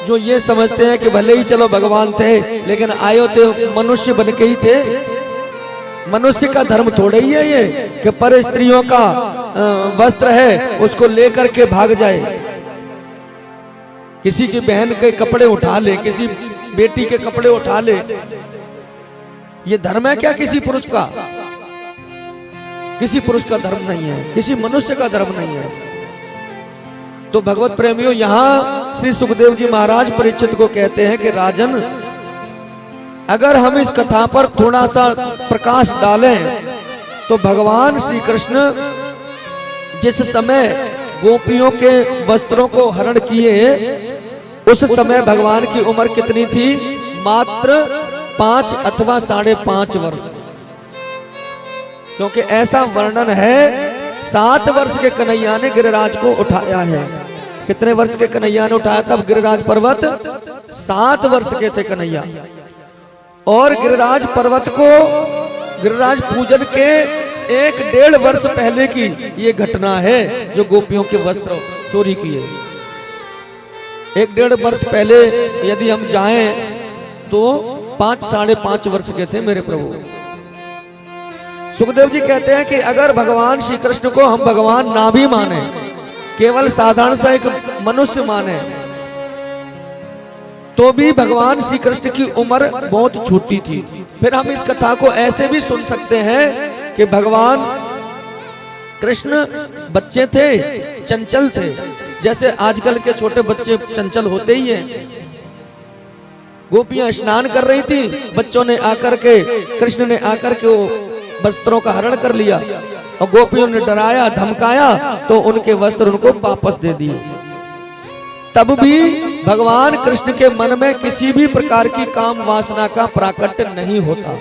जो ये समझते हैं कि भले ही चलो भगवान थे लेकिन आयो तो मनुष्य बन के ही थे। मनुष्य का धर्म थोड़े ही है ये कि पर स्त्रियों का वस्त्र है उसको लेकर के भाग जाए, किसी की बहन के कपड़े उठा ले, किसी बेटी के कपड़े उठा ले। ये धर्म है क्या किसी पुरुष का? किसी पुरुष का धर्म नहीं है, किसी मनुष्य का धर्म नहीं है। तो भगवत प्रेमियों, यहां श्री सुखदेव जी महाराज परीक्षित को कहते हैं कि राजन, अगर हम इस कथा पर थोड़ा सा प्रकाश डालें तो भगवान श्री कृष्ण जिस समय गोपियों के वस्त्रों को हरण किए उस समय भगवान की उम्र कितनी थी? मात्र 5 अथवा 5.5 वर्ष। क्योंकि ऐसा वर्णन है 7 वर्ष के कन्हैया ने गिरिराज को उठाया है। कितने वर्ष के कन्हैया ने उठाया था गिरिराज पर्वत? 7 वर्ष के थे कन्हैया। और गिरिराज पर्वत को गिरिराज पूजन के 1-1.5 वर्ष पहले की ये घटना है जो गोपियों के वस्त्र चोरी किए। 1-1.5 वर्ष पहले यदि हम जाएं तो 5-5.5 वर्ष के थे मेरे प्रभु। सुखदेव जी कहते हैं कि अगर भगवान श्री कृष्ण को हम भगवान ना भी माने, केवल साधारण सा एक मनुष्य माने, तो भी भगवान श्री कृष्ण की उम्र बहुत छोटी थी। फिर हम इस कथा को ऐसे भी सुन सकते हैं कि भगवान कृष्ण बच्चे थे, चंचल थे, जैसे आजकल के छोटे बच्चे चंचल होते ही हैं। गोपियां स्नान कर रही थी, बच्चों ने आकर के, कृष्ण ने आकर के वो वस्त्रों का हरण कर लिया और गोपियों ने डराया धमकाया तो उनके वस्त्र उनको वापस दे दिए। तब भी भगवान कृष्ण के मन में किसी भी प्रकार की काम वासना का प्राकट्य नहीं होता,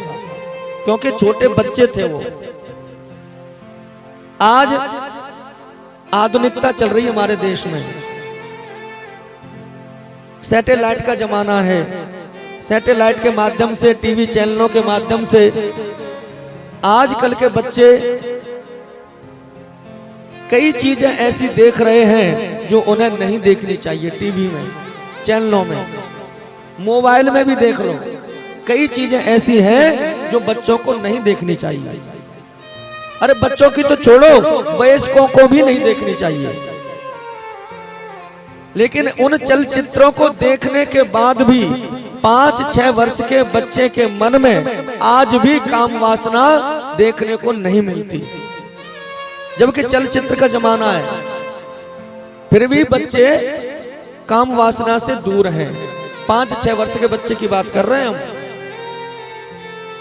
क्योंकि छोटे बच्चे थे वो। आज आधुनिकता चल रही है हमारे देश में, सैटेलाइट का जमाना है। सैटेलाइट के माध्यम से, टीवी चैनलों के माध्यम से आजकल के बच्चे कई चीजें ऐसी देख रहे हैं जो उन्हें नहीं देखनी चाहिए। टीवी में, चैनलों में, मोबाइल में भी देख लो, कई चीजें ऐसी हैं जो बच्चों को नहीं देखनी चाहिए। अरे बच्चों की तो छोड़ो, वयस्कों को भी नहीं देखनी चाहिए। लेकिन उन चलचित्रों को देखने के बाद भी 5-6 वर्ष के बच्चे के मन में आज भी काम वासना देखने को नहीं मिलती, जबकि चलचित्र का जमाना है। फिर भी बच्चे काम वासना से दूर हैं। 5-6 वर्ष के बच्चे की बात कर रहे हैं हम।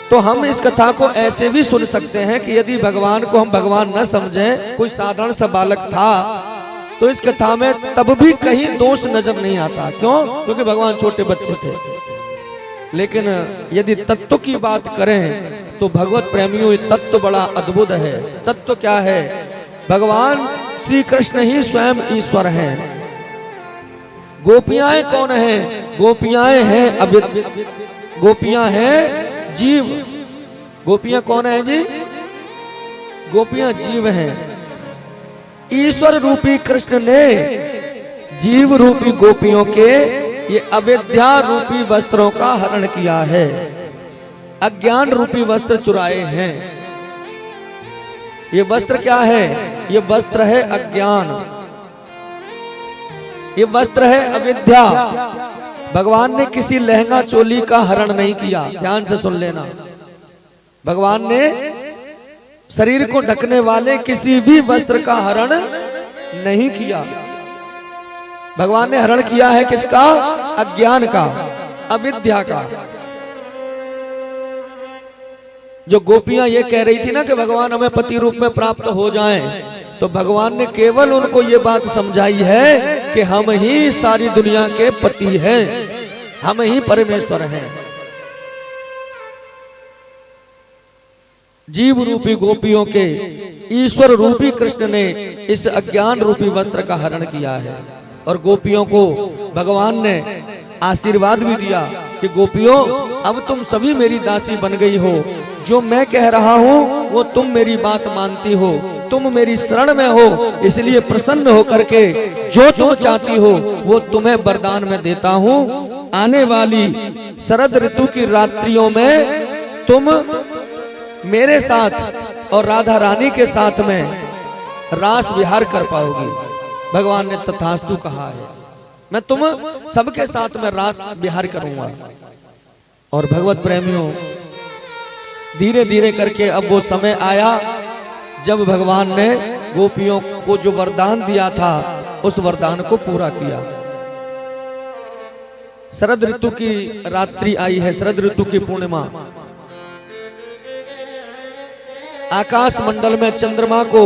तो हम इस कथा को ऐसे भी सुन सकते हैं कि यदि भगवान को हम भगवान न समझें, कोई साधारण सा बालक था, तो इस कथा में तब भी कहीं दोष नजर नहीं आता। क्यों? क्योंकि भगवान छोटे बच्चे थे। लेकिन यदि तत्व की बात करें तो भगवत प्रेमियों ये तत्व बड़ा अद्भुत है। तत्व क्या है? भगवान श्री कृष्ण ही स्वयं ईश्वर हैं। गोपियां कौन हैं? गोपियां हैं गोपियां हैं जीव। गोपियां कौन है जी? गोपियां जीव हैं। ईश्वर रूपी कृष्ण ने जीव रूपी गोपियों के ये अविद्या रूपी वस्त्रों का हरण किया है, अज्ञान रूपी वस्त्र चुराए हैं। ये वस्त्र क्या है? ये वस्त्र है अज्ञान, ये वस्त्र है अविद्या। भगवान ने किसी लहंगा चोली का हरण नहीं किया, ध्यान से सुन लेना। भगवान ने शरीर को ढकने वाले किसी भी वस्त्र का हरण नहीं किया। भगवान ने हरण किया है किसका? अज्ञान का, अविद्या का। जो गोपियां ये कह रही थी ना कि भगवान हमें पति रूप में प्राप्त हो जाएं, तो भगवान ने केवल उनको ये बात समझाई है कि हम ही सारी दुनिया के पति हैं, हम ही परमेश्वर हैं। जीव रूपी गोपियों के ईश्वर रूपी कृष्ण ने इस अज्ञान रूपी वस्त्र का हरण किया है। और गोपियों को भगवान ने आशीर्वाद भी दिया कि गोपियों, अब तुम सभी मेरी दासी बन गई हो। जो मैं कह रहा हूं वो तुम मेरी बात मानती हो, तुम मेरी शरण में हो, इसलिए प्रसन्न होकर के जो तुम चाहती हो वो तुम्हें वरदान में देता हूं। आने वाली शरद ऋतु की रात्रियों में तुम मेरे साथ और राधा रानी के साथ में रास विहार कर पाओगी। भगवान ने तथास्तु कहा है, मैं तुम सबके साथ में रास विहार करूंगा। और भगवत प्रेमियों, धीरे धीरे करके अब वो समय आया जब भगवान ने गोपियों को जो वरदान दिया था उस वरदान को पूरा किया। शरद ऋतु की रात्रि आई है, शरद ऋतु की पूर्णिमा। आकाश मंडल में चंद्रमा को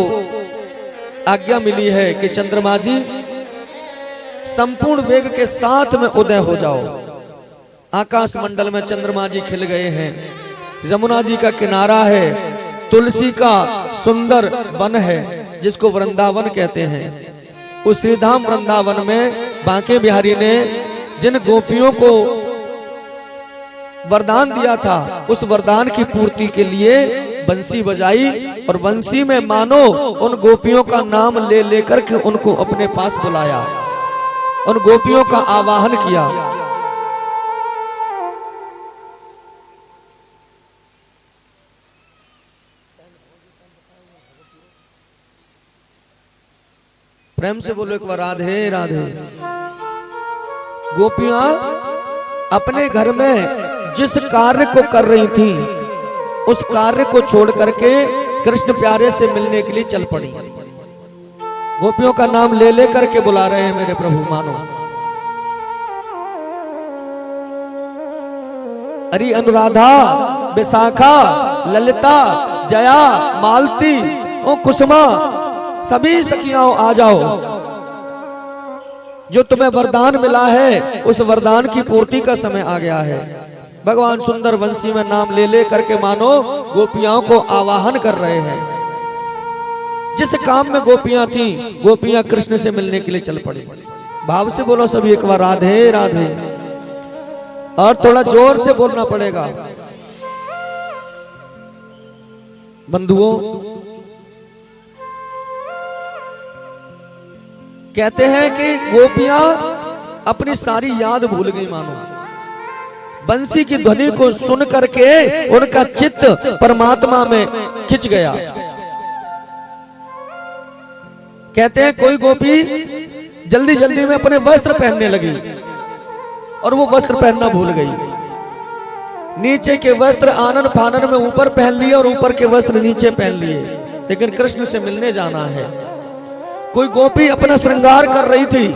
आज्ञा मिली है कि चंद्रमा जी संपूर्ण वेग के साथ में उदय हो जाओ। आकाश मंडल में चंद्रमा जी खिल गए हैं। यमुना जी का किनारा है, तुलसी का सुंदर वन है जिसको वृंदावन कहते हैं। उस श्रीधाम वृंदावन में बांके बिहारी ने जिन गोपियों को वरदान दिया था उस वरदान की पूर्ति के लिए बंसी बजाई और बंसी में मानो उन गोपियों का नाम ले लेकर के उनको अपने पास बुलाया, उन गोपियों का आवाहन किया। प्रेम से बोलो एक बार, राधे राधे। गोपियां अपने घर में जिस कार्य को कर रही थी उस कार्य को छोड़ करके कृष्ण प्यारे से मिलने के लिए चल पड़ी। गोपियों का नाम ले ले करके बुला रहे हैं, मेरे प्रभु मानो। अरे अनुराधा, विशाखा, ललिता, जया, मालती और कुसुमा, सभी सखियां आ जाओ। जो तुम्हें वरदान मिला है उस वरदान की पूर्ति का समय आ गया है। भगवान सुंदर वंशी में नाम ले ले करके मानो गोपियाओं को आवाहन कर रहे हैं। जिस काम में गोपियां थी, गोपियां कृष्ण से मिलने के लिए चल पड़ी। भाव से बोलो सभी एक बार, राधे राधे। और थोड़ा जोर से बोलना पड़ेगा। बंधुओं, कहते हैं कि गोपियां अपनी सारी याद भूल गई मानो। बंसी की ध्वनि को सुन करके उनका चित्त परमात्मा में खिंच गया। कहते हैं कोई गोपी जल्दी जल्दी में अपने वस्त्र पहनने लगी और वो वस्त्र पहनना भूल गई। नीचे के वस्त्र आनन फानन में ऊपर पहन लिए और ऊपर के वस्त्र नीचे पहन लिए, लेकिन कृष्ण से मिलने जाना है। कोई गोपी अपना श्रृंगार कर रही थी,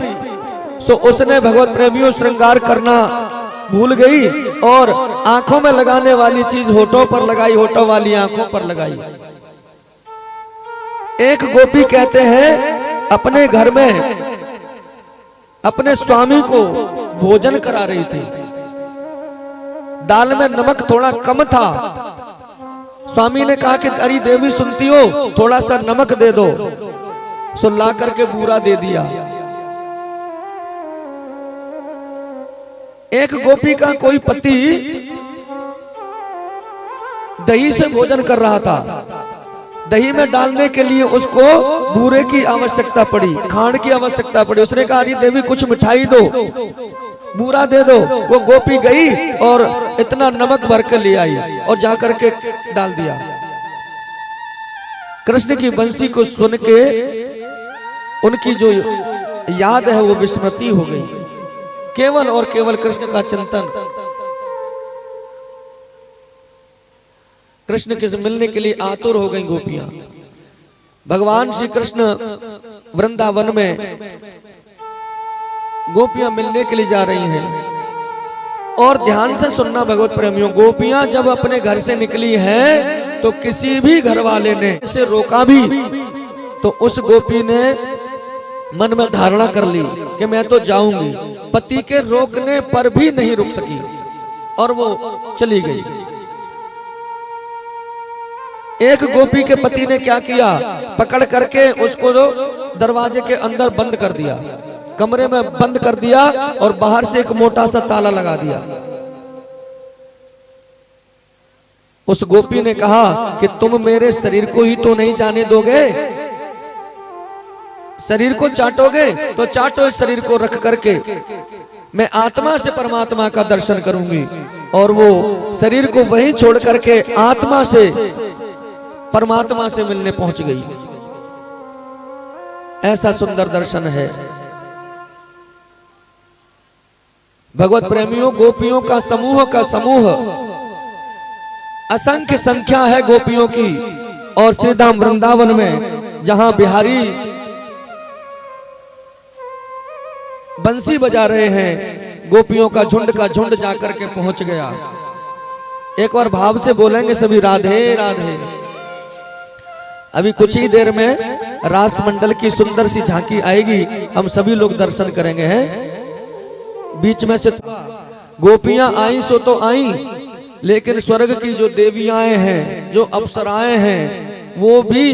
सो उसने भगवत प्रेमियों श्रृंगार करना भूल गई और आंखों में लगाने वाली चीज होठों पर लगाई, होठों वाली आंखों पर लगाई। एक गोपी कहते हैं अपने घर में अपने स्वामी को भोजन करा रही थी। दाल में नमक थोड़ा कम था। स्वामी ने कहा कि अरे देवी सुनती हो, थोड़ा सा नमक दे दो। सो ला करके बूरा दे दिया। एक गोपी का कोई पति दही से भोजन कर रहा था। दही में डालने के लिए उसको बूरे की आवश्यकता पड़ी, खांड की आवश्यकता पड़ी। उसने कहा अरे देवी कुछ मिठाई दो, बूरा दे दो। वो गोपी गई और इतना नमक भर कर ले आई और जाकर के डाल दिया। कृष्ण की बंसी को सुन के उनकी जो याद है वो विस्मृति हो गई। केवल और केवल कृष्ण का चिंतन, कृष्ण के से मिलने के लिए आतुर हो गई गोपियां। भगवान श्री कृष्ण वृंदावन में गोपियां मिलने के लिए जा रही हैं। और ध्यान से सुनना भगवत प्रेमियों, गोपियां जब अपने घर से निकली हैं तो किसी भी घर वाले ने इसे रोका भी तो उस गोपी ने मन में धारणा कर ली कि मैं तो जाऊंगी। पति के रोकने पर भी नहीं रुक सकी और वो चली गई। एक गोपी के पति ने क्या किया, पकड़ करके उसको दरवाजे के अंदर बंद कर दिया, कमरे में बंद कर दिया और बाहर से एक मोटा सा ताला लगा दिया। उस गोपी ने कहा कि तुम मेरे शरीर को ही तो नहीं जाने दोगे, शरीर को चाटोगे तो चाटो इस शरीर को रख करके, मैं आत्मा से परमात्मा का दर्शन करूंगी। और वो शरीर को वहीं छोड़ करके आत्मा से परमात्मा से मिलने पहुंच गई। ऐसा सुंदर दर्शन है भगवत प्रेमियों। गोपियों का समूह असंख्य संख्या है गोपियों की। और श्री धाम वृंदावन में जहां बिहारी बंसी बजा रहे हैं, गोपियों का झुंड जाकर के पहुंच गया। एक बार भाव से बोलेंगे सभी, राधे राधे। अभी कुछ ही देर में रास मंडल की सुंदर सी झांकी आएगी, हम सभी लोग दर्शन करेंगे। हैं बीच में से गोपियां आई सो तो आई, लेकिन स्वर्ग की जो देवियां हैं, जो अप्सराएं हैं, वो भी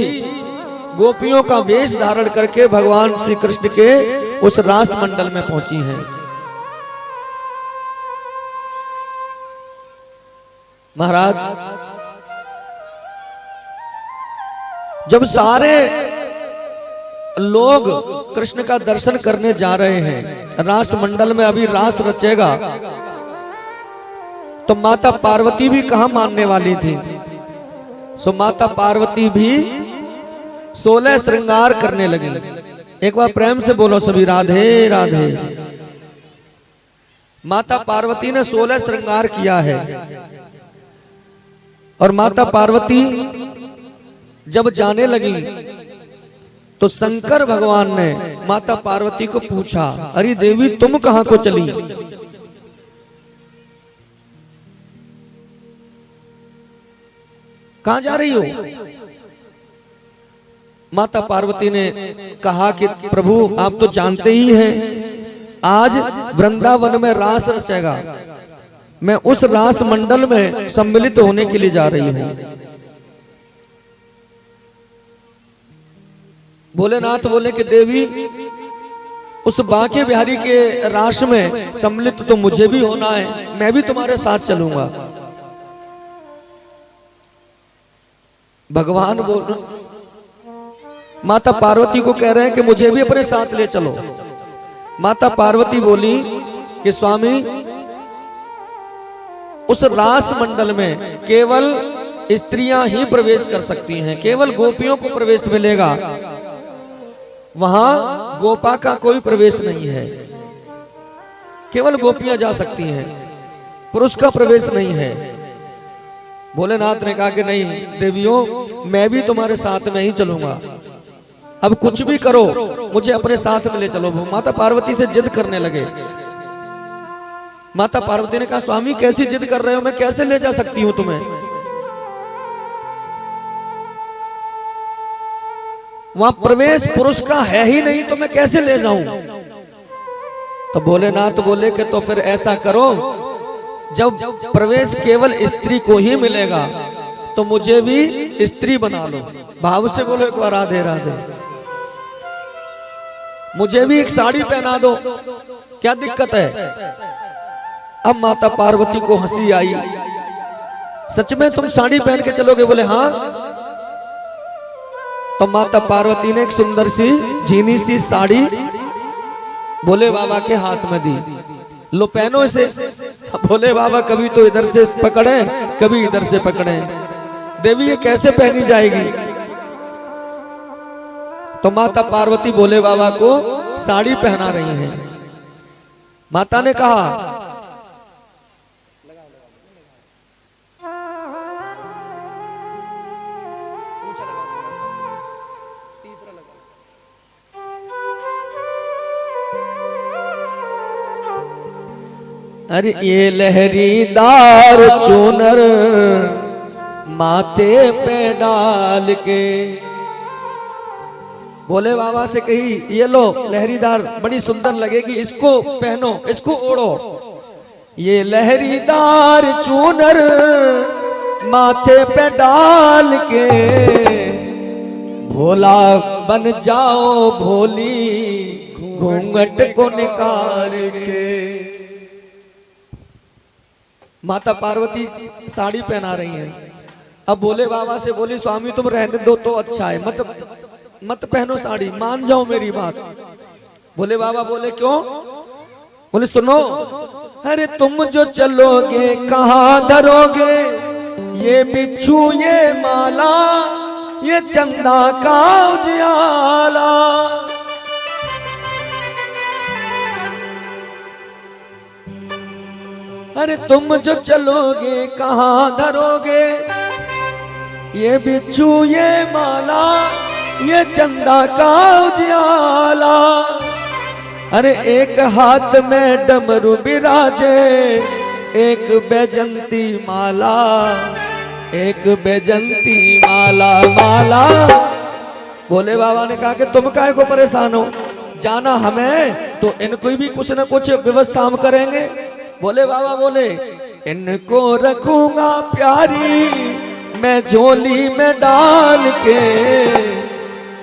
गोपियों का वेश धारण करके भगवान श्री कृष्ण के उस रास मंडल में पहुंची हैं। महाराज, जब सारे लोग कृष्ण का दर्शन करने जा रहे हैं, रास मंडल में अभी रास रचेगा, तो माता पार्वती भी कहां मानने वाली थी। सो माता पार्वती भी 16 श्रृंगार करने लगी। एक बार प्रेम से बोलो सभी, राधे राधे। माता पार्वती ने 16 श्रृंगार किया है। और माता पार्वती जब जाने लगी तो शंकर भगवान ने माता पार्वती को पूछा, अरे देवी तुम कहां को चली? कहां जा रही हो? माता पार्वती ने कहा कि प्रभु आप तो जानते ही हैं, आज वृंदावन में रास रचेगा, मैं उस रास मंडल में सम्मिलित होने के लिए जा रही हूं। भोलेनाथ बोले कि देवी उस बांके बिहारी के रास में सम्मिलित तो मुझे भी होना है, मैं भी तुम्हारे साथ चलूंगा। भगवान बोल माता पार्वती को कह रहे हैं कि मुझे भी अपने साथ ले चलो। माता पार्वती बोली कि स्वामी उस रास मंडल में केवल स्त्रियां ही प्रवेश कर सकती हैं, केवल गोपियों को प्रवेश मिलेगा, वहां गोपा का कोई प्रवेश नहीं है, केवल गोपियां जा सकती हैं, पुरुष का प्रवेश नहीं है। भोलेनाथ ने कहा कि नहीं देवियों, मैं भी तुम्हारे साथ में ही चलूंगा, अब कुछ भी करो मुझे अपने साथ में ले चलो। माता पार्वती से जिद करने लगे। माता पार्वती ने कहा स्वामी कैसी जिद कर रहे हो, मैं कैसे ले जा सकती हूं तुम्हें? वहां प्रवेश पुरुष का है ही नहीं तो मैं कैसे ले जाऊं? तो भोलेनाथ बोले कि तो फिर ऐसा करो, जब प्रवेश केवल स्त्री को ही मिलेगा तो मुझे भी स्त्री बना लो। भाव से बोलो एक बार राधे राधे। मुझे भी एक साड़ी पहना दो, क्या दिक्कत है? अब माता पार्वती को हंसी आई, सच में तुम साड़ी पहन के चलोगे? बोले हाँ। तो माता पार्वती ने एक सुंदर सी झीनी सी साड़ी भोले बाबा के हाथ में दी, लो पहनो इसे। भोले बाबा कभी तो इधर से पकड़े कभी इधर से पकड़े, देवी ये कैसे पहनी जाएगी? तो माता पार्वती भोले बाबा को साड़ी पहना रही हैं। माता ने कहा अरे ये लहरीदार चूनर माथे पे डाल के, भोले बाबा से कही ये लो लहरीदार, बड़ी सुंदर लगेगी, इसको पहनो, इसको ओढ़ो। ये लहरीदार चूनर माथे पे डाल के, भोला बन जाओ भोली घूंघट को निकाल के। माता पार्वती साड़ी पहना रही हैं। अब भोले बाबा से बोली स्वामी तुम रहने दो तो अच्छा है, मत पहनो साड़ी, मान जाओ मेरी बात। भोले बाबा बोले क्यों? बोले सुनो, अरे तुम जो चलोगे कहाँ धरोगे, ये बिच्छू ये माला ये चंदा का उजियाला। अरे तुम जो चलोगे कहाँ धरोगे, ये बिच्छू ये माला ये चंदा का उजियाला। अरे एक हाथ में डमरू बिराजे, एक बैजंती माला, एक बैजंती माला माला। भोले बाबा ने कहा कि तुम काहे को परेशान हो, जाना हमें तो इनको भी कुछ न कुछ व्यवस्था हम करेंगे। भोले बाबा बोले इनको रखूंगा प्यारी मैं झोली में डाल के,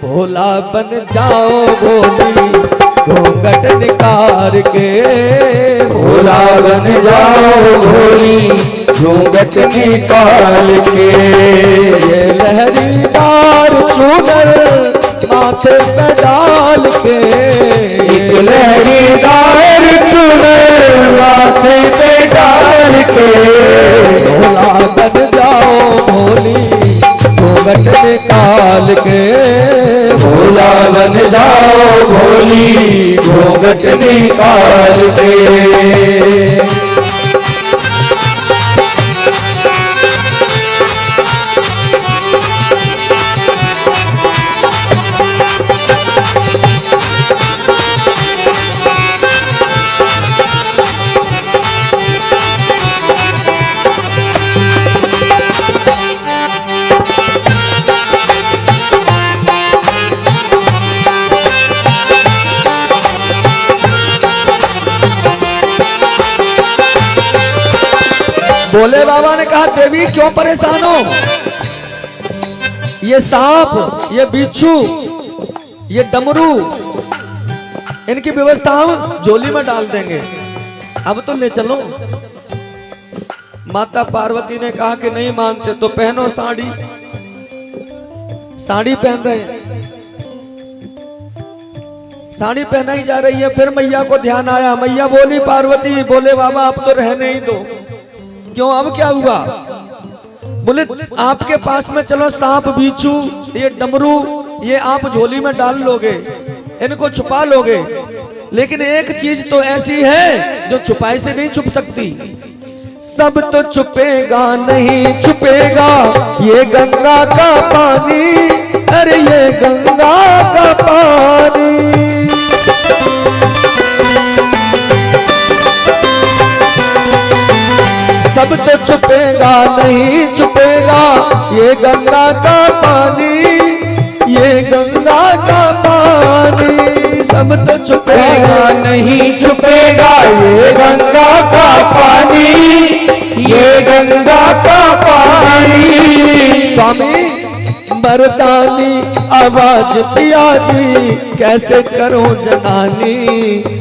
भोला बन जाओ भोली घूंघट निकाल के, भोला बन जाओ भोली घूंघट निकाल के। ये लहरीदार चूनर माथे पे डाल के, एक लहरीदार चूनर माथे पे डाल के, भोला बन जाओ भोली घूंघट निकाल के, भोला बन जाओ भोली घूंघट निकाल के। भोले बाबा ने कहा देवी क्यों परेशान हो, ये सांप ये बिच्छू ये डमरू इनकी व्यवस्था हम झोली में डाल देंगे, अब तो ले चलो। माता पार्वती ने कहा कि नहीं मानते तो पहनो साड़ी। साड़ी पहन रहे हैं, साड़ी पहनाई जा रही है। फिर मैया को ध्यान आया, मैया बोली पार्वती भोले बाबा आप तो रहने ही दो। क्यों अब क्या हुआ? बोले आपके पास में चलो सांप बिच्छू ये डमरू ये आप झोली में डाल लोगे, इनको छुपा लोगे, लेकिन एक चीज तो ऐसी है जो छुपाई से नहीं छुप सकती। सब तो छुपेगा नहीं छुपेगा ये गंगा का पानी, अरे ये गंगा का पानी। सब तो छुपेगा नहीं छुपेगा ये गंगा का पानी, ये गंगा का पानी। सब तो छुपेगा नहीं छुपेगा ये गंगा का पानी, ये गंगा का पानी। स्वामी मर्दानी आवाज पिया जी कैसे करो जनानी,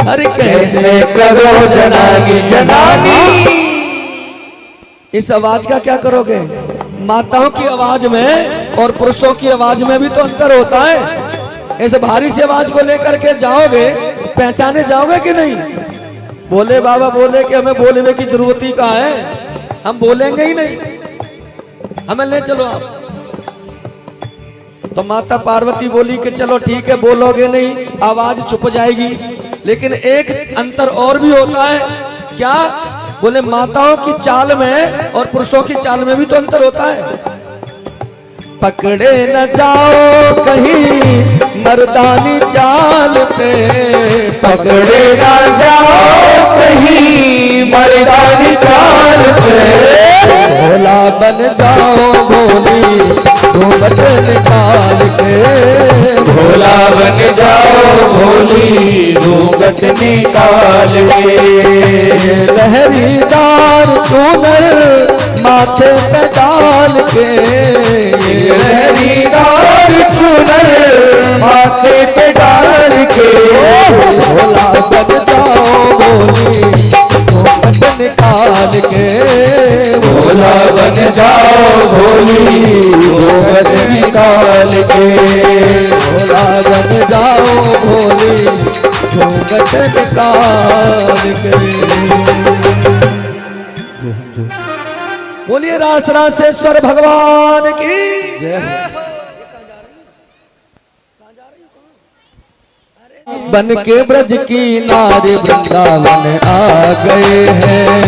अरे कैसे करो जनानी जनानी। इस आवाज का क्या करोगे? माताओं की आवाज में और पुरुषों की आवाज में भी तो अंतर होता है। ऐसे भारी सी आवाज को लेकर के जाओगे पहचाने जाओगे कि नहीं? भोले बाबा बोले कि हमें बोलने की जरूरत ही कहाँ है, हम बोलेंगे ही नहीं, हमें ले चलो आप। तो माता पार्वती बोली कि चलो ठीक है बोलोगे नहीं आवाज छुप जाएगी, लेकिन एक अंतर और भी होता है। क्या? बोले माताओं की चाल में और पुरुषों की चाल में भी तो अंतर होता है। पकड़े न जाओ कहीं मर्दानी चाल पे, पकड़े ना जाओ कहीं मर्दानी चाल पे, भोला बन जाओ भोली घूंघट निकाल के, भोला बन जाओ भोली घूंघट निकाल के। लहरीदार चूनर माथे पे डाल के, लहरीदार चुनर माथे पे डाल के, भोला बन जाओ भोली घूंघट निकाल के, भोला बन जाओ भोली घूंघट निकाल के, भोला बन जाओ भोली घूंघट निकाल के। बोलिए रास रासेश्वर भगवान की जय हो। बन के ब्रज की नारी वृंदावन आ गए हैं,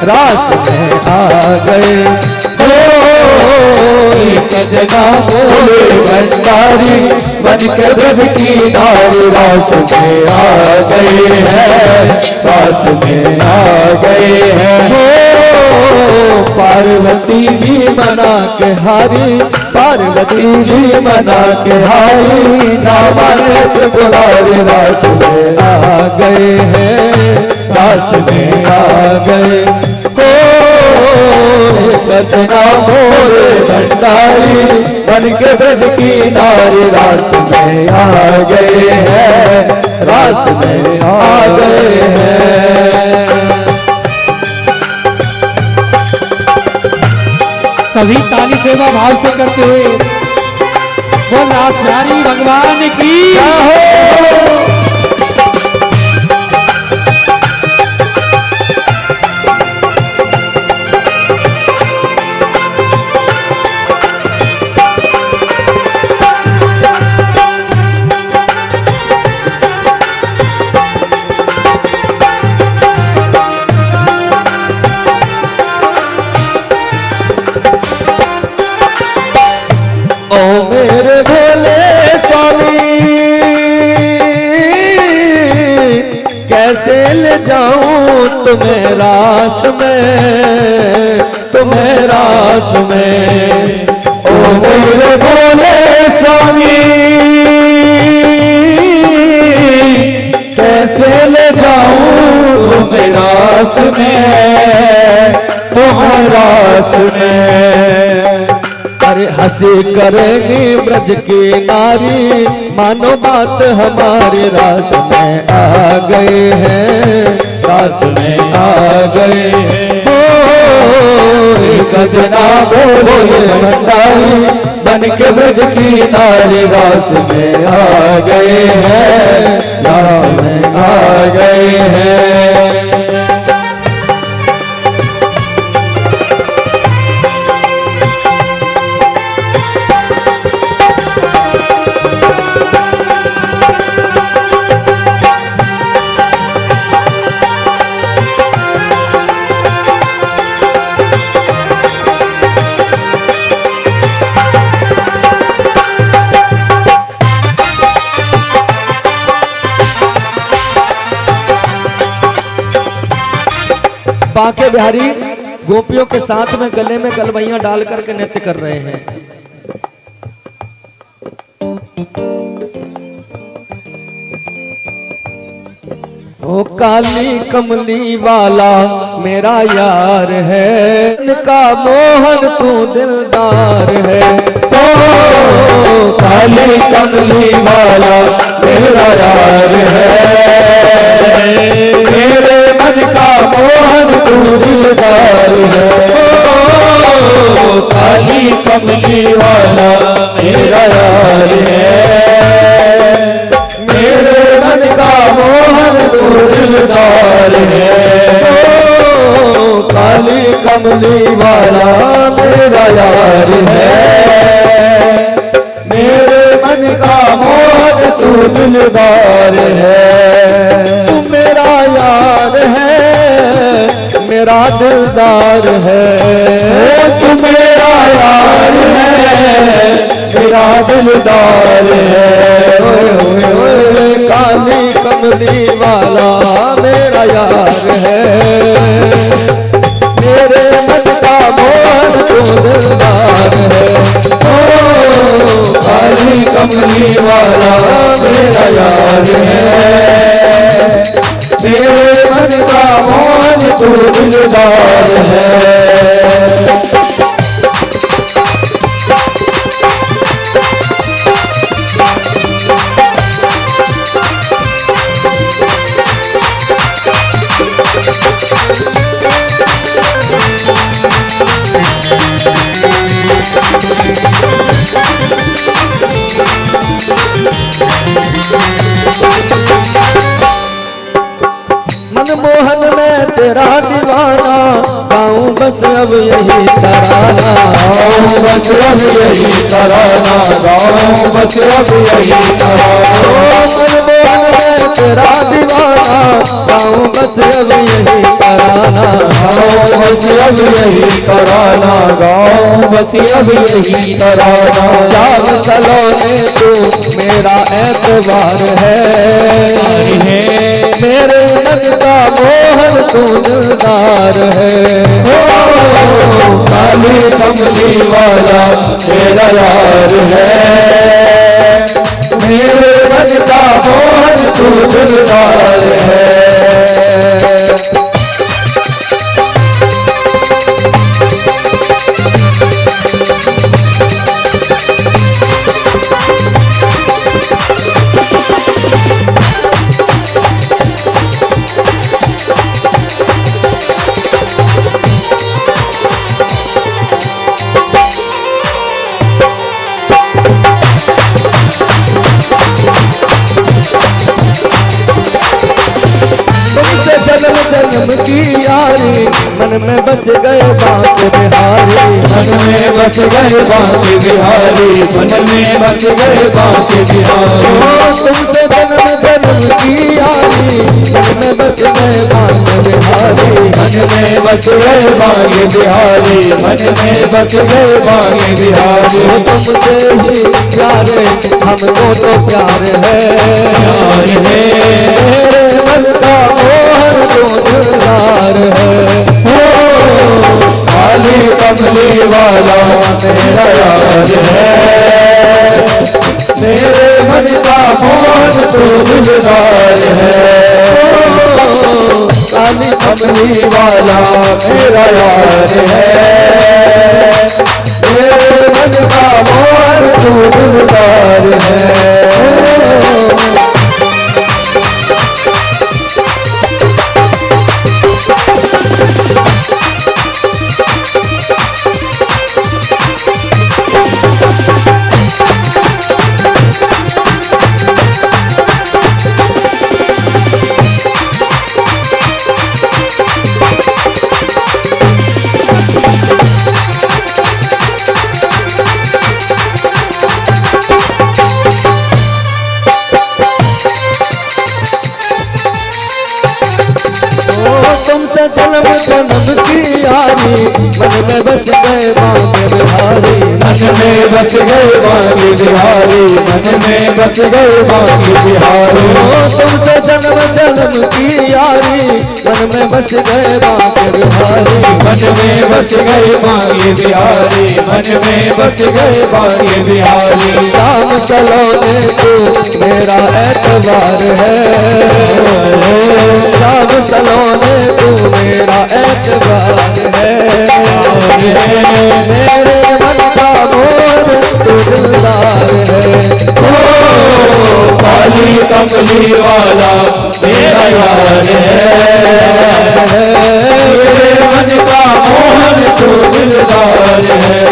रास में आ गए कजना बोले भंडारी बन के ब्रज की नारी रास में आ गए हैं, रास में आ गए हैं। पार्वती जी मना के हारी, पार्वती जी मना के हारी, नामाने त्रिपुरारी रास में आ गए हैं, रास में आ गए हो। कतना मोरे भंडारी बन के ब्रज की नारी रास में आ गए हैं, रास में आ गए हैं। सभी ताली सेवा भाव से करते हुए बोल रासबिहारी भगवान की मेरे भोले स्वामी कैसे ले जाऊं तुम्हें रास में, तुम्हें रास में। ओ मेरे भोले स्वामी कैसे ले जाऊं तुम्हें रास में, तुम्हें रास में। अरे हंसी करेंगी ब्रज की नारी, मानो बात हमारे रास में आ गए हैं, रास में आ गए हो। कदना बोले भंडारी बन के ब्रज की नारी रास में आ गए हैं, रास में आ गए हैं। बांके बिहारी गोपियों के साथ में गले में गलवैया डाल करके नृत्य कर रहे हैं। ओ काली कमली वाला मेरा यार है, इनका मोहन तू दिलदार है। ओ काली कमली वाला मेरा यार है, मेरे मन का मोहन तू दिलदार है। ओ काली कमली वाला मेरा यार है, मेरे मन का मोहन तू दिलदार है। ओ काली कमली वाला मेरा यार है, मेरे मन का मोहन तू दिलदार है। तू मेरा यार है, मेरा दिलदार है। तू मेरा यार है, मेरा दिलदार है। ओए काली कमली वाला मेरा यार है। मेरे मन का मोहन तू दिलदार है। ओ काली कमली वाला मेरा यार है। मेरे मन का मोहन तू दिलदार है। मनमोहन में तेरा दीवाना गाऊं बस अब यही तराना। गाऊं बस अब यही तराना, गाऊं बस अब यही तराना। मनमोहन में तेरा दीवाना गाऊं बस अब यही तराना। गाऊं बस अब यही तराना, गाऊं बस अब यही तराना। शाम सलोने तू मेरा एतबार है। मेरे मन का मोहन तू दिलदार है। काली कमली वाला मेरा यार है। मेरे मन का मोहन तू दिलदार है। जन्म जन्म की यारी मन में बस गए बात बिहारी। मन में बस गए बात बिहारी, मन में बस गए बात बिहारी। तुमसे जन्म जन्म की यारी मन में बस गए बात बिहारी। मन में बस गए बाग बिहारी, मन में बस गए बाग बिहारी। तुमसे ही प्यारे हमको तो प्यार है। प्यार है मेरे मन का मोहन तो दिलदार है। काली कमली वाला मेरा यार है। मेरे मन का मोहन तो दिलदार है। काली कमली वाला मेरा यार है। मेरे मन का मोहन तो दिलदार है। तुमसे जन्म जन्म की यारी मन में बस गए बांके बिहारी। मन में बस गए बाग बिहारी, मन में बस गए बाग बिहारी। तुमसे जन्म जन्म की यारी मन में बस गए बांके बिहारी। मन में बस गए बाग बिहारी, मन में बस गए बाग बिहारी। शाम सलोने तू मेरा एतबार है। शाम सलोने तू मेरा एतबार है। मेरे मन का मोहन तू दिलदार है। काली कमली वाला मेरा यार है। मेरे मन का मोहन तो दिलदार है।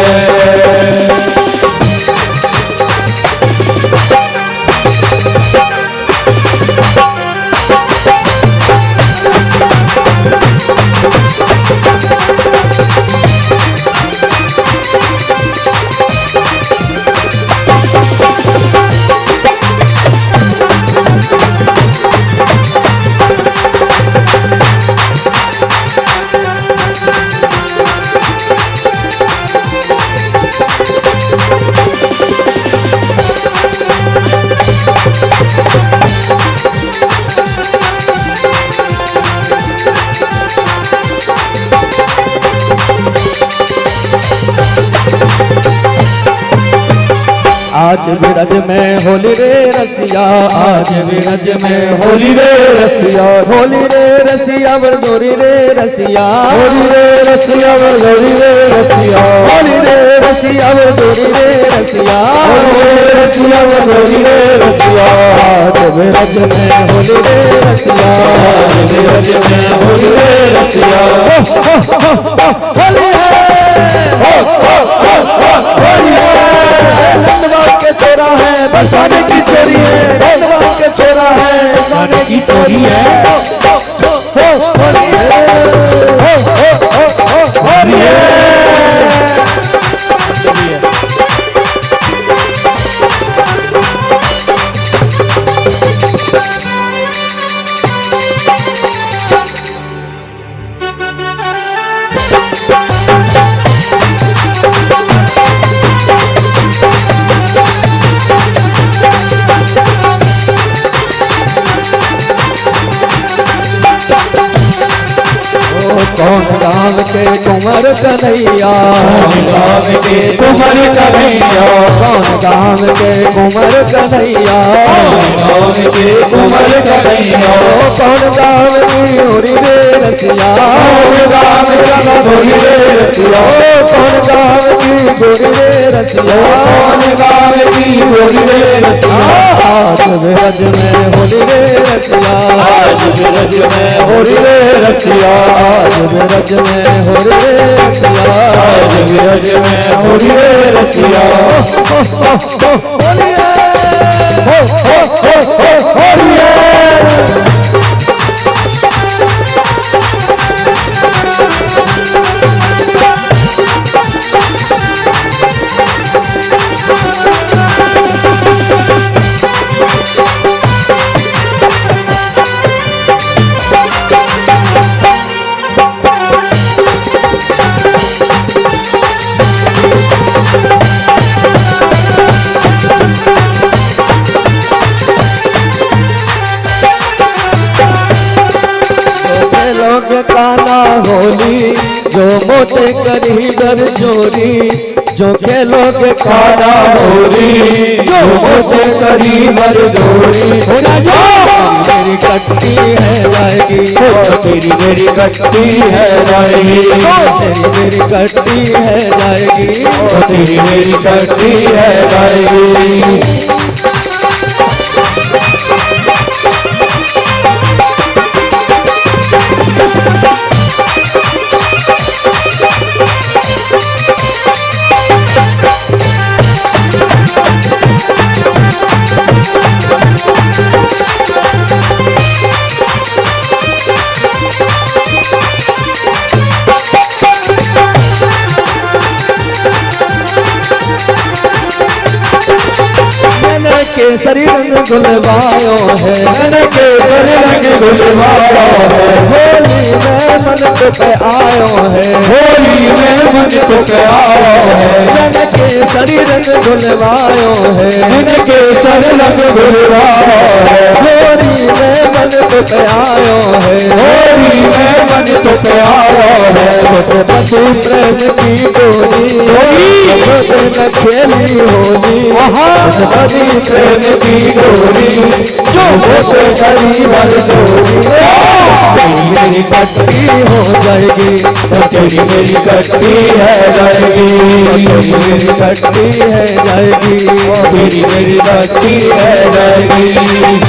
आज ब्रज में होली रे रसिया, आज ब्रज में होली रे रसिया, होली रे रसिया बरजोरी रे रसिया, होली रे रसिया बरजोरी रे रसिया, होली रे रसिया बरजोरी रे रसिया, होली रे रसिया बरजोरी रे रसिया। आज ब्रज में होली रे रसिया, आज ब्रज में होली रे रसिया, होली है नंदबाग के छोरा है बरसाने की चोरी है, नंदबाग के छोरा है बरसाने की चोरी है, होली है। कौन गाँव के कुंवर कन्हैया, कौन गाँव के कुंवर कन्हैया, कौन गाँव के कुंवर कन्हैया, कौन गाँव के कुंवर कन्हैया, कौन गाँव की होली रे रसिया, कौन गाँव का होली रे रसिया, कौन गाँव की गोरी रे रसिया, कौन गाँव की होली रे रसिया। आज ब्रज में होली रे रसिया, आज ब्रज में होली रे रसिया, आज ब्रज में होली रे रसिया, आज ब्रज में होली रे रसिया। होली है होली है। काना होली जो मोते करी बर चोरी, जो खेलोगे काना होली जो मोते करी बर जोरी, मेरी कट्टी है जाएगी, तेरी मेरी कट्टी है जाएगी, तेरी मेरी कट्टी है जाएगी, तेरी मेरी कट्टी है जाएगी। केसरी रंग गुलवायो है, केसरी रंग गुलवायो है, होली में मन तो पे आयो है, होली में मन तो पे आयो है, रंग केसरी रंग गुलवायो है, केसरी रंग गुलवायो है, होली में मन तो पे आयो है, होली में मन तो पे आयो है। बस बसु प्रेम की डोरी न खेली होली, बस बड़ी प्रेम की डोरी जो मोते करी बर चोरी, मेरी कट्टी हो जाएगी, तेरी मेरी कट्टी है जाएगी, तेरी मेरी कट्टी है जाएगी, तेरी मेरी कट्टी है जाएगी।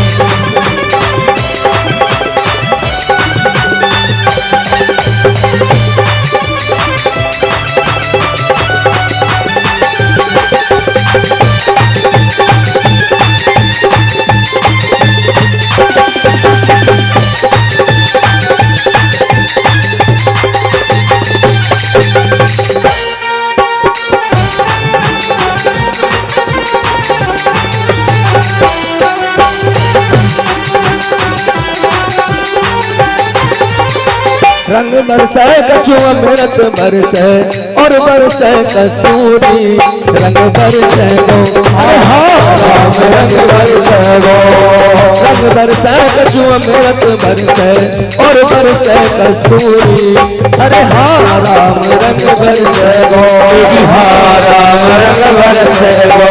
रंग बरसे कछु अमृत बरसे और बरसे कस्तूरी, रंग बरसे गो राम रंग बरसे गो, रंग बरसे कछु अमृत बरसे और बरसे कस्तूरी, अरे हाँ राम रंग बरसे गो, हाँ राम रंग बरसे गो।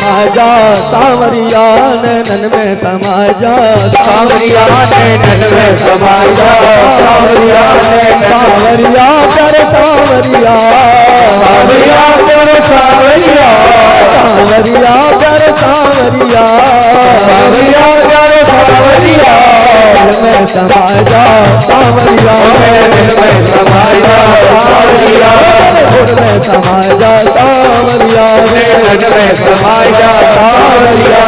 समा जा सावरिया नैनन में समा जा सावरिया नैनन में समा जा सावरिया सावरिया प्यारे सावरिया सावरिया प्यारे सावरिया सावरिया प्यारे सावरिया सावरिया प्यारे सावरिया में समा जा सावरिया नैनन में समा जा सावरिया में समा जा सावरिया नैनन में समा जा सावरिया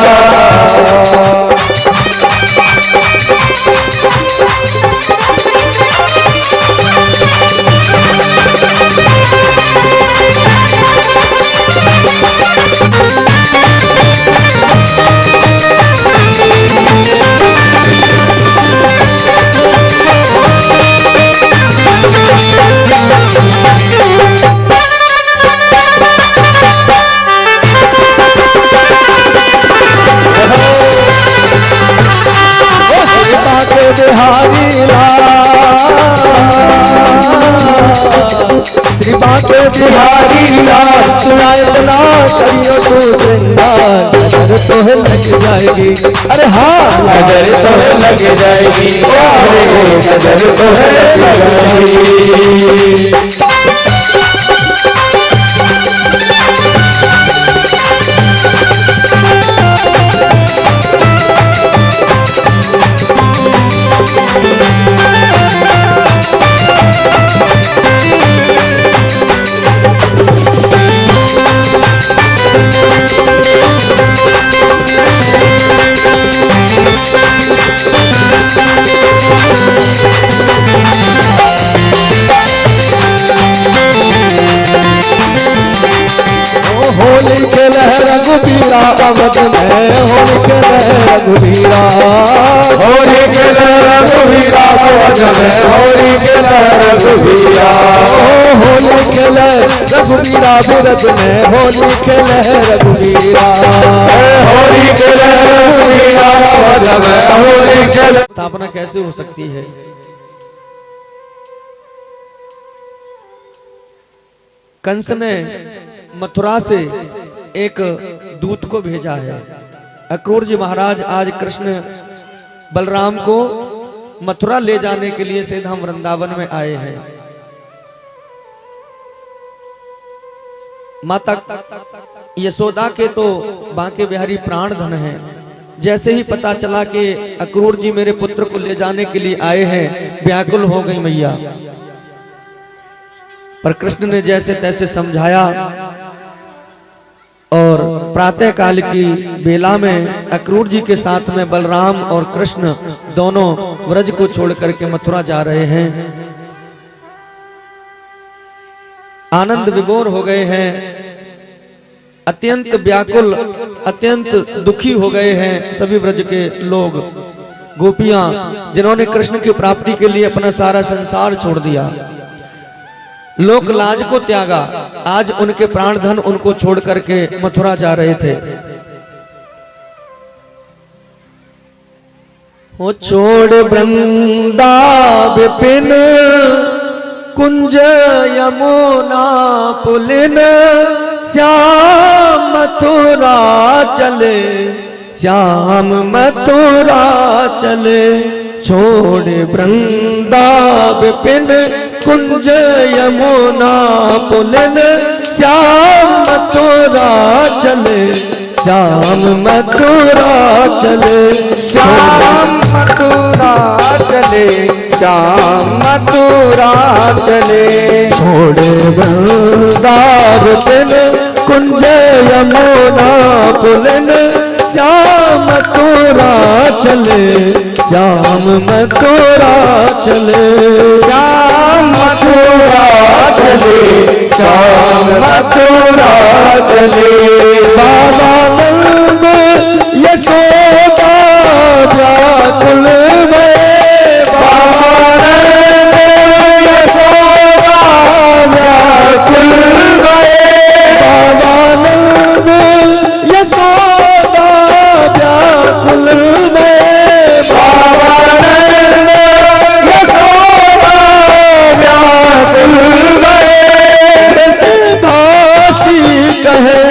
बिहारी लाल श्री बाके बिहारी लाल सुनाए इतना करियो तू श्रृंगार नजर तो लग जाएगी अरे हाँ नजर तो लग जाएगी नजर तो लग जाएगी होली के लहर रघुबीरा अवध में होली के लहर रघुबीरा होली के लहर रघुबीरा अवध में होली के लहर रघुबीरा होली के लहर रघुबीरा बिरद में होली के लहर रघुबीरा होली के लहर रघुबीरा अवध में होली के स्थापना कैसे हो सकती है? कंस ने मथुरा से एक दूत को भेजा है। अक्रूर जी महाराज आज कृष्ण बलराम को मथुरा ले जाने के लिए सीधा वृंदावन में आए हैं। माता यशोदा के तो बांके बिहारी प्राण धन है। जैसे ही पता चला कि अक्रूर जी मेरे पुत्र को ले जाने के लिए आए हैं, व्याकुल हो गई मैया। पर कृष्ण ने जैसे तैसे समझाया और प्रातः काल की बेला में अक्रूर जी के साथ में बलराम और कृष्ण दोनों व्रज को छोड़ करके मथुरा जा रहे हैं। आनंद विभोर हो गए हैं, अत्यंत व्याकुल, अत्यंत दुखी हो गए हैं सभी व्रज के लोग। गोपियां जिन्होंने कृष्ण की प्राप्ति के लिए अपना सारा संसार छोड़ दिया, लोक लाज को त्यागा, आज उनके प्राण धन उनको छोड़ करके मथुरा जा रहे थे। वो छोड़ वृंदा विपिन कुंज यमुना पुलिन श्याम मथुरा चले, श्याम मथुरा चले। छोड़ वृंदा विपिन कुंज यमुना पुलिन श्याम मथुरा चले, श्याम मथुरा चले। श्याम मथुरा चले, श्याम मथुरा चले। छोड़ वृंदा विपिन कुंज यमुना पुलिन श्याम मथुरा चले, श्याम मथुरा चले। श्याम मथुरा चले, श्याम मथुरा चले। बाबा नंद यशोदा व्याकुल में, बाबा नंद यशोदा व्याकुल में, बाबा नंद यशोदा व्याकुल में, बाबा नंद यशोदा व्याकुल में। ब्रजभासी कहे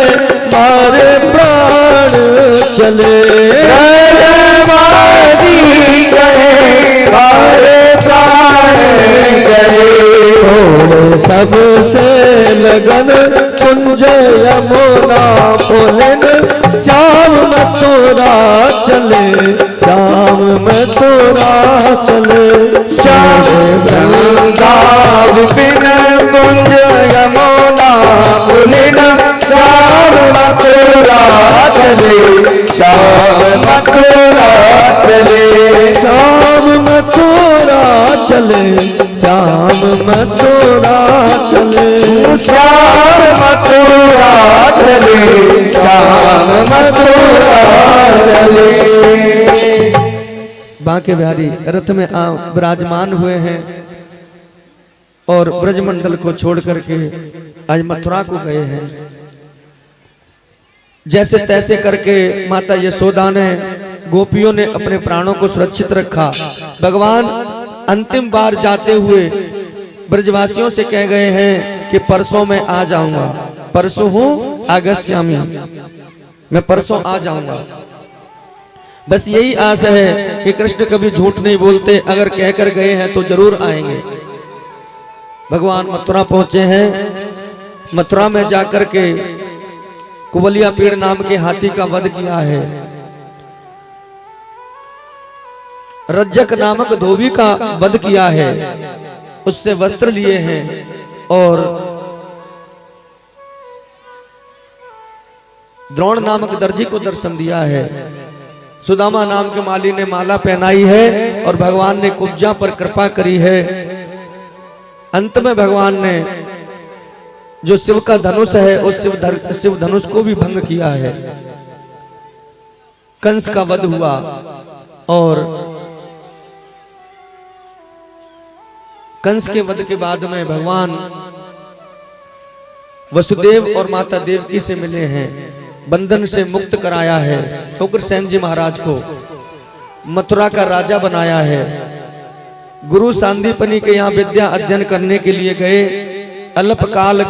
चले। ब्रजवासी गए हरे प्राण गए। बोले सबसे लगन कुंज यमुना बोलन श्याम मथुरा चले, श्याम मथुरा चले। श्याम वृंदावन कुंज यमुना बोलन श्याम मथुरा चले, श्याम मथुरा चले। श्याम मथुरा चले, श्याम मथुरा चले। श्याम मथुरा चले, श्याम मथुरा चले। बांके बिहारी रथ में विराजमान हुए हैं और ब्रजमंडल को छोड़ करके आज मथुरा को गए हैं। जैसे तैसे करके माता यशोदा ने, गोपियों ने अपने प्राणों को सुरक्षित रखा। भगवान अंतिम बार जाते हुए ब्रजवासियों से कह गए हैं कि परसों मैं आ जाऊंगा, परसों हूं आगस्यामी, मैं परसों आ जाऊंगा। बस यही आस है कि कृष्ण कभी झूठ नहीं बोलते, अगर कहकर गए हैं तो जरूर आएंगे। भगवान मथुरा पहुंचे हैं। मथुरा में जाकर के कुबलिया पेड़ नाम के हाथी का वध किया है। रज्जक नामक धोबी का वध किया है, उससे वस्त्र लिए हैं और द्रोण नामक दर्जी को दर्शन दिया है। सुदामा नाम के माली ने माला पहनाई है और भगवान ने कुब्जा पर कृपा करी है। अंत में भगवान ने जो शिव का धनुष है उस शिव धनुष को भी भंग किया है। कंस का वध हुआ और कंस के वध के बाद में भगवान वसुदेव और माता देवकी से मिले हैं, बंधन से मुक्त कराया है। उग्रसेन जी महाराज को मथुरा का राजा बनाया है। गुरु सांदीपनी के यहाँ विद्या अध्ययन करने के लिए गए, अल्पकाल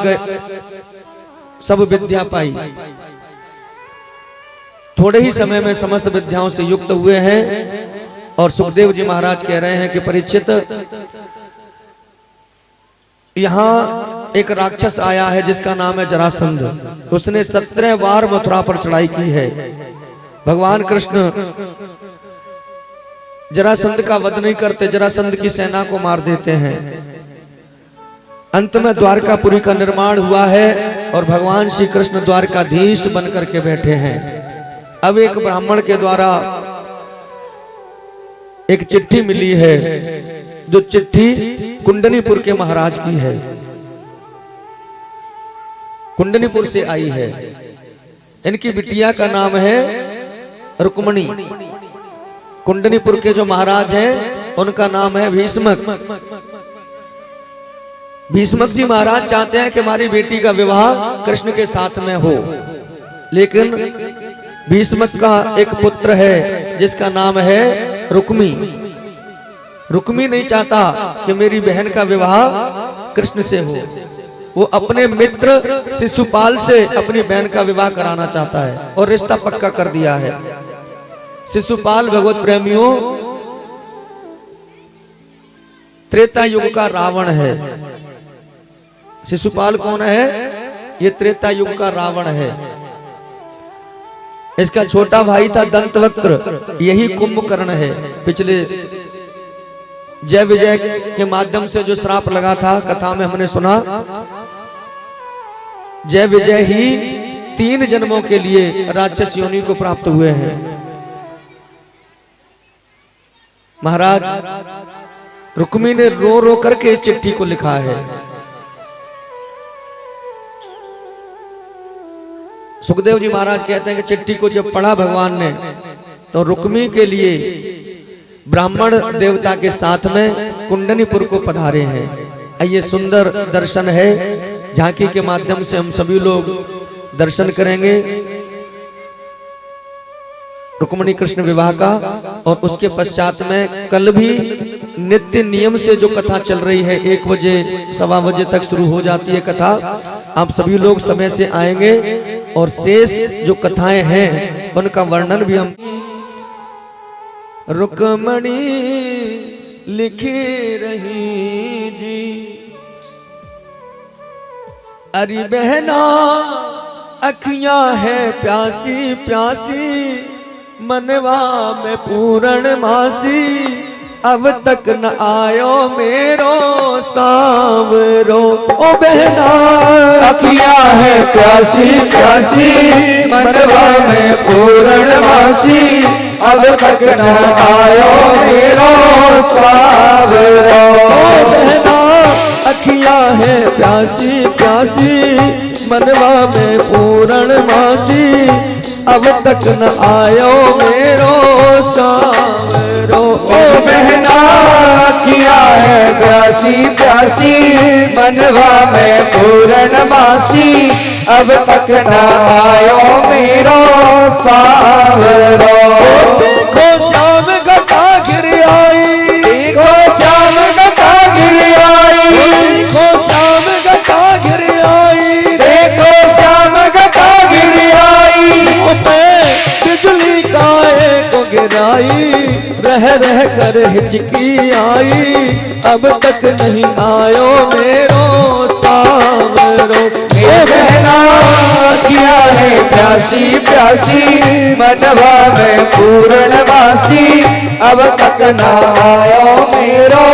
सब विद्या पाई। थोड़े ही समय में समस्त विद्याओं से युक्त हुए हैं और सुखदेव जी महाराज कह रहे हैं कि परीक्षित, यहाँ एक राक्षस आया है जिसका नाम है जरासंध। उसने 17 बार मथुरा पर चढ़ाई की है। भगवान कृष्ण जरासंध का वध नहीं करते, जरासंध की सेना को मार देते हैं। अंत में द्वारकापुरी का निर्माण हुआ है और भगवान श्री कृष्ण द्वारकाधीश बन करके बैठे हैं। अब एक ब्राह्मण के द्वारा एक चिट्ठी मिली है, जो चिट्ठी कुंडनीपुर के महाराज की है, कुंडनीपुर से आई है। इनकी बिटिया का नाम है रुक्मणी। कुंडनीपुर के जो महाराज हैं उनका नाम है भीष्मक। भीष्मक जी महाराज चाहते हैं कि हमारी बेटी का विवाह कृष्ण के साथ में हो, लेकिन भीष्मक का एक पुत्र है जिसका नाम है रुक्मी। रुक्मी नहीं चाहता कि मेरी बहन का विवाह कृष्ण से हो। वो अपने मित्र शिशुपाल से अपनी बहन का विवाह कराना चाहता है और रिश्ता पक्का कर दिया है। शिशुपाल भगवत प्रेमियों त्रेता युग का रावण है। शिशुपाल कौन है? ये त्रेता युग का रावण है। इसका छोटा भाई था दंतवक्त्र, यही कुंभकर्ण है। पिछले जय विजय के माध्यम से जो श्राप लगा था, कथा में हमने सुना, जय विजय ही 3 जन्मों के लिए राक्षस योनि को प्राप्त हुए हैं। महाराज रुक्मी ने रो रो करके इस चिट्ठी को लिखा है। सुखदेव जी महाराज कहते हैं कि चिट्ठी को जब पढ़ा भगवान ने, तो रुक्मी के लिए ब्राह्मण देवता के साथ में कुंडनीपुर को पधारे हैं। ये सुंदर दर्शन है, झांकी के माध्यम से हम सभी लोग दर्शन करेंगे रुक्मिणी कृष्ण विवाह का। और उसके पश्चात में कल भी नित्य नियम से जो कथा चल रही है 1 बजे 1:15 बजे तक शुरू हो जाती है कथा। आप सभी लोग समय से आएंगे और शेष जो कथाएं हैं उनका वर्णन भी हम। रुक्मणी लिखी रही जी, अरे बहना अखियां है प्यासी प्यासी, मनवा में पूर्ण मासी, अब तक न आयो मेरो सांवरो। ओ बहना अखियां है प्यासी प्यासी, मनवा में पूर्ण मासी, अब तक न आयो मेरो सांवरो। ओ बहना अखियां है प्यासी प्यासी, मनवा में पूर्ण मासी, अब तक न आयो मेरो सांवरो। ओ बहना अखियां है प्यासी प्यासी, मनवा में पूर्ण मासी, अब तक न आयो मेरो सांवरो। देखो श्याम घटा गिर आई, देखो श्याम घटा गिर आई, देखो श्याम घटा गिर आई, देखो श्याम घटा गिर आई, मुँह पे बिजली काहे को गिराई, रह कर हिचकी आई, अब तक नहीं आयो मेरो सांवरो। ए बहना अखियां है प्यासी प्यासी, मनवा में पूर्ण मासी, अब तक न आयो मेरो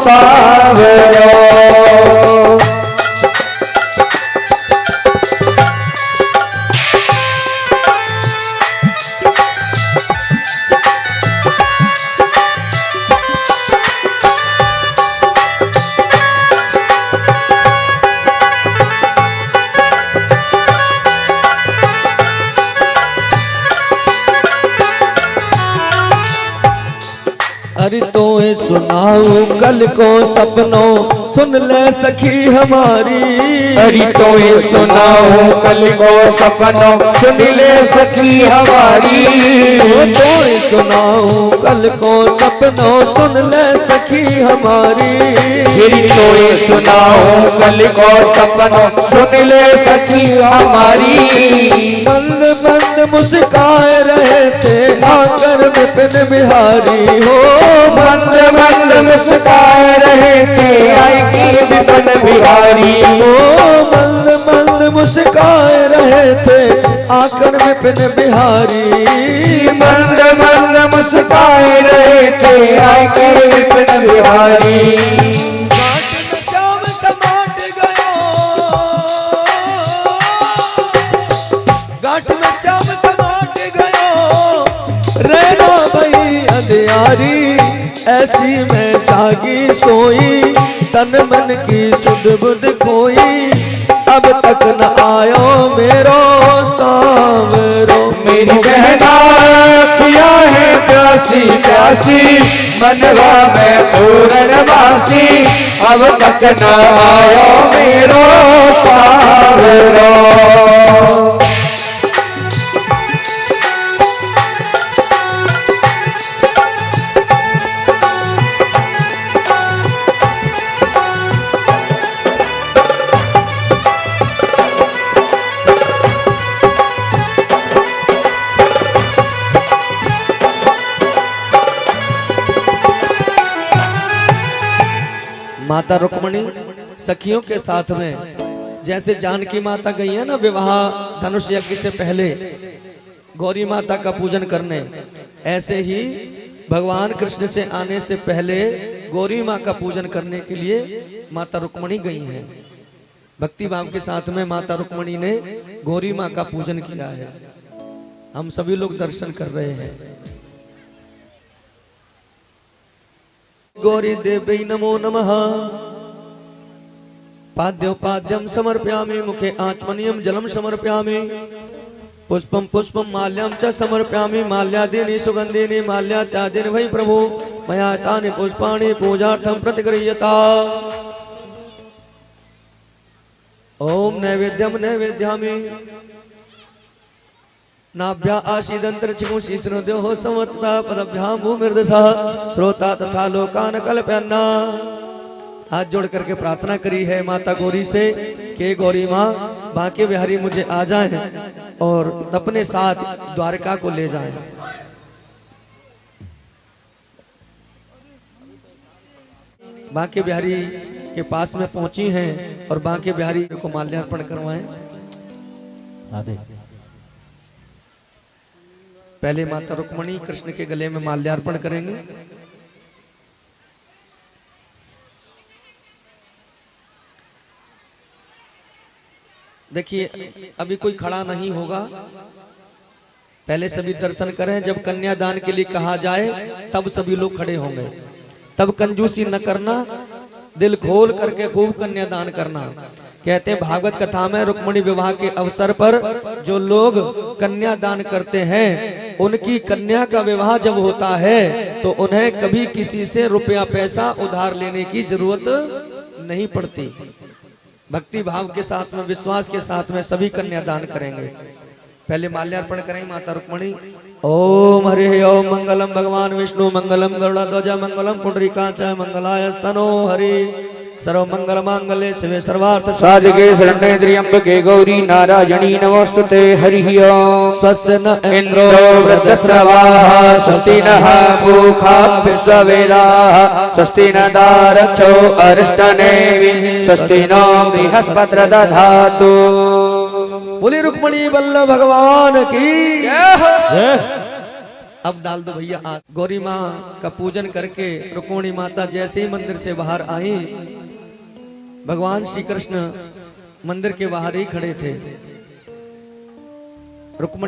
सांवरो। अरे तो सुनाऊं कल को सपनों, सुन ले सखी हमारी। अरे तो सुनाऊं कल को सपनों, सुन ले सखी हमारी। तो सुनाऊं कल को सपनों, सुन ले सखी हमारी। फिर तो सुनाऊं कल को सपनों, सुन ले सखी हमारी। बंद बंद मुस्काए रहे थे आकर विपिन बिहारी हो, मंद मंद मुस्काए रहे थे आई की विपिन बिहारी। ओ मंद मंद मुस्काए रहे थे आकर विपिन बिहारी। मंद मंद मुस्काए रहे थे आई की विपिन बिहारी। घाट में श्याम समाट गयो, घाट में श्याम समाट गयो, रहना भई अंधियारी, ऐसी मैं जागी सोई, तन मन की सुध बुध खोई, अब तक न आयो मेरो सांवरो। मेरी बहना अखियां है प्यासी प्यासी, मनवा में पूर्ण मासी, अब तक न आयो मेरो सांवरो। माता रुक्मणी सखियों के साथ में, जैसे जानकी माता गई है ना विवाह धनुष यज्ञ से पहले गौरी माता का पूजन करने, ऐसे ही भगवान कृष्ण से आने से पहले गौरी माँ का पूजन करने के लिए माता रुक्मणी गई हैं। भक्ति भाव के साथ में माता रुक्मणी ने गौरी माँ का पूजन किया है। हम सभी लोग दर्शन कर रहे हैं। गौरी देवी नमो नमः। पाद्योपाद्यम समर्पयामि, मुखे आचमनीयम जलम समर्पयामि, पुष्पम पुष्पम माल्यम च समर्पयामि, माल्यादीनि सुगंधीनि माल्यात्यादीनि वै प्रभो मया तानि पुष्पाणि पूजार्थं प्रतिगृह्यता। ओम नैवेद्यम नैवेद्यामि नाभ्या आशीदंतर चिगु शीसनो देव हो संवत्ता पदभ्याम भूमिर्दशा श्रोता तथा लोकान कल्पयन्ना। हाथ जोड़ करके प्रार्थना करी है माता गौरी से कि गौरी माँ बांके बिहारी मुझे आ जाएं और अपने साथ द्वारका को ले जाएं। बांके बिहारी के पास में पहुंची हैं और बांके बिहारी को माल्यार्पण करवाएं। पहले माता रुक्मणी कृष्ण के गले में माल्यार्पण करेंगे। देखिए अभी कोई खड़ा नहीं होगा, पहले सभी दर्शन करें। जब कन्यादान के लिए कहा जाए तब सभी लोग खड़े होंगे। तब कंजूसी न करना, दिल खोल करके खूब कन्यादान करना। कहते हैं भागवत कथा में रुक्मणी विवाह के अवसर पर जो लोग कन्यादान करते हैं उनकी कन्या का विवाह जब होता है तो उन्हें कभी किसी से रुपया पैसा उधार लेने की जरूरत नहीं पड़ती। भक्ति भाव के साथ में, विश्वास के साथ में सभी कन्यादान करेंगे। पहले माल्यार्पण करेंगे माता रुक्मणी। ओम हरि ओम मंगलम भगवान विष्णु मंगलम गरुड़ध्वज मंगलम पुंडरीकाक्ष मंगलाय स्तनो हरि सर्व मंगल मांगल्ये शिवे सर्वार्थ साधके शरण्ये त्र्यंबके गौरी नारायणी नमोस्तुते हरि ओम। स्वस्ति न इंद्रो वृद्धश्रवाः स्वस्ति नः पूषा विश्ववेदाः स्वस्ति न दारक्षो अरिष्टनेमिः स्वस्ति नो बृहस्पतिर्दधातु दधातु। बोली रुक्मणी वल्लभ भगवान की अब डाल दो भैया आस। गौरी माँ का पूजन करके रुक्मणी माता जैसे ही मंदिर से बाहर आई, भगवान श्री कृष्ण मंदिर के बाहर ही खड़े थे। रुक्मणी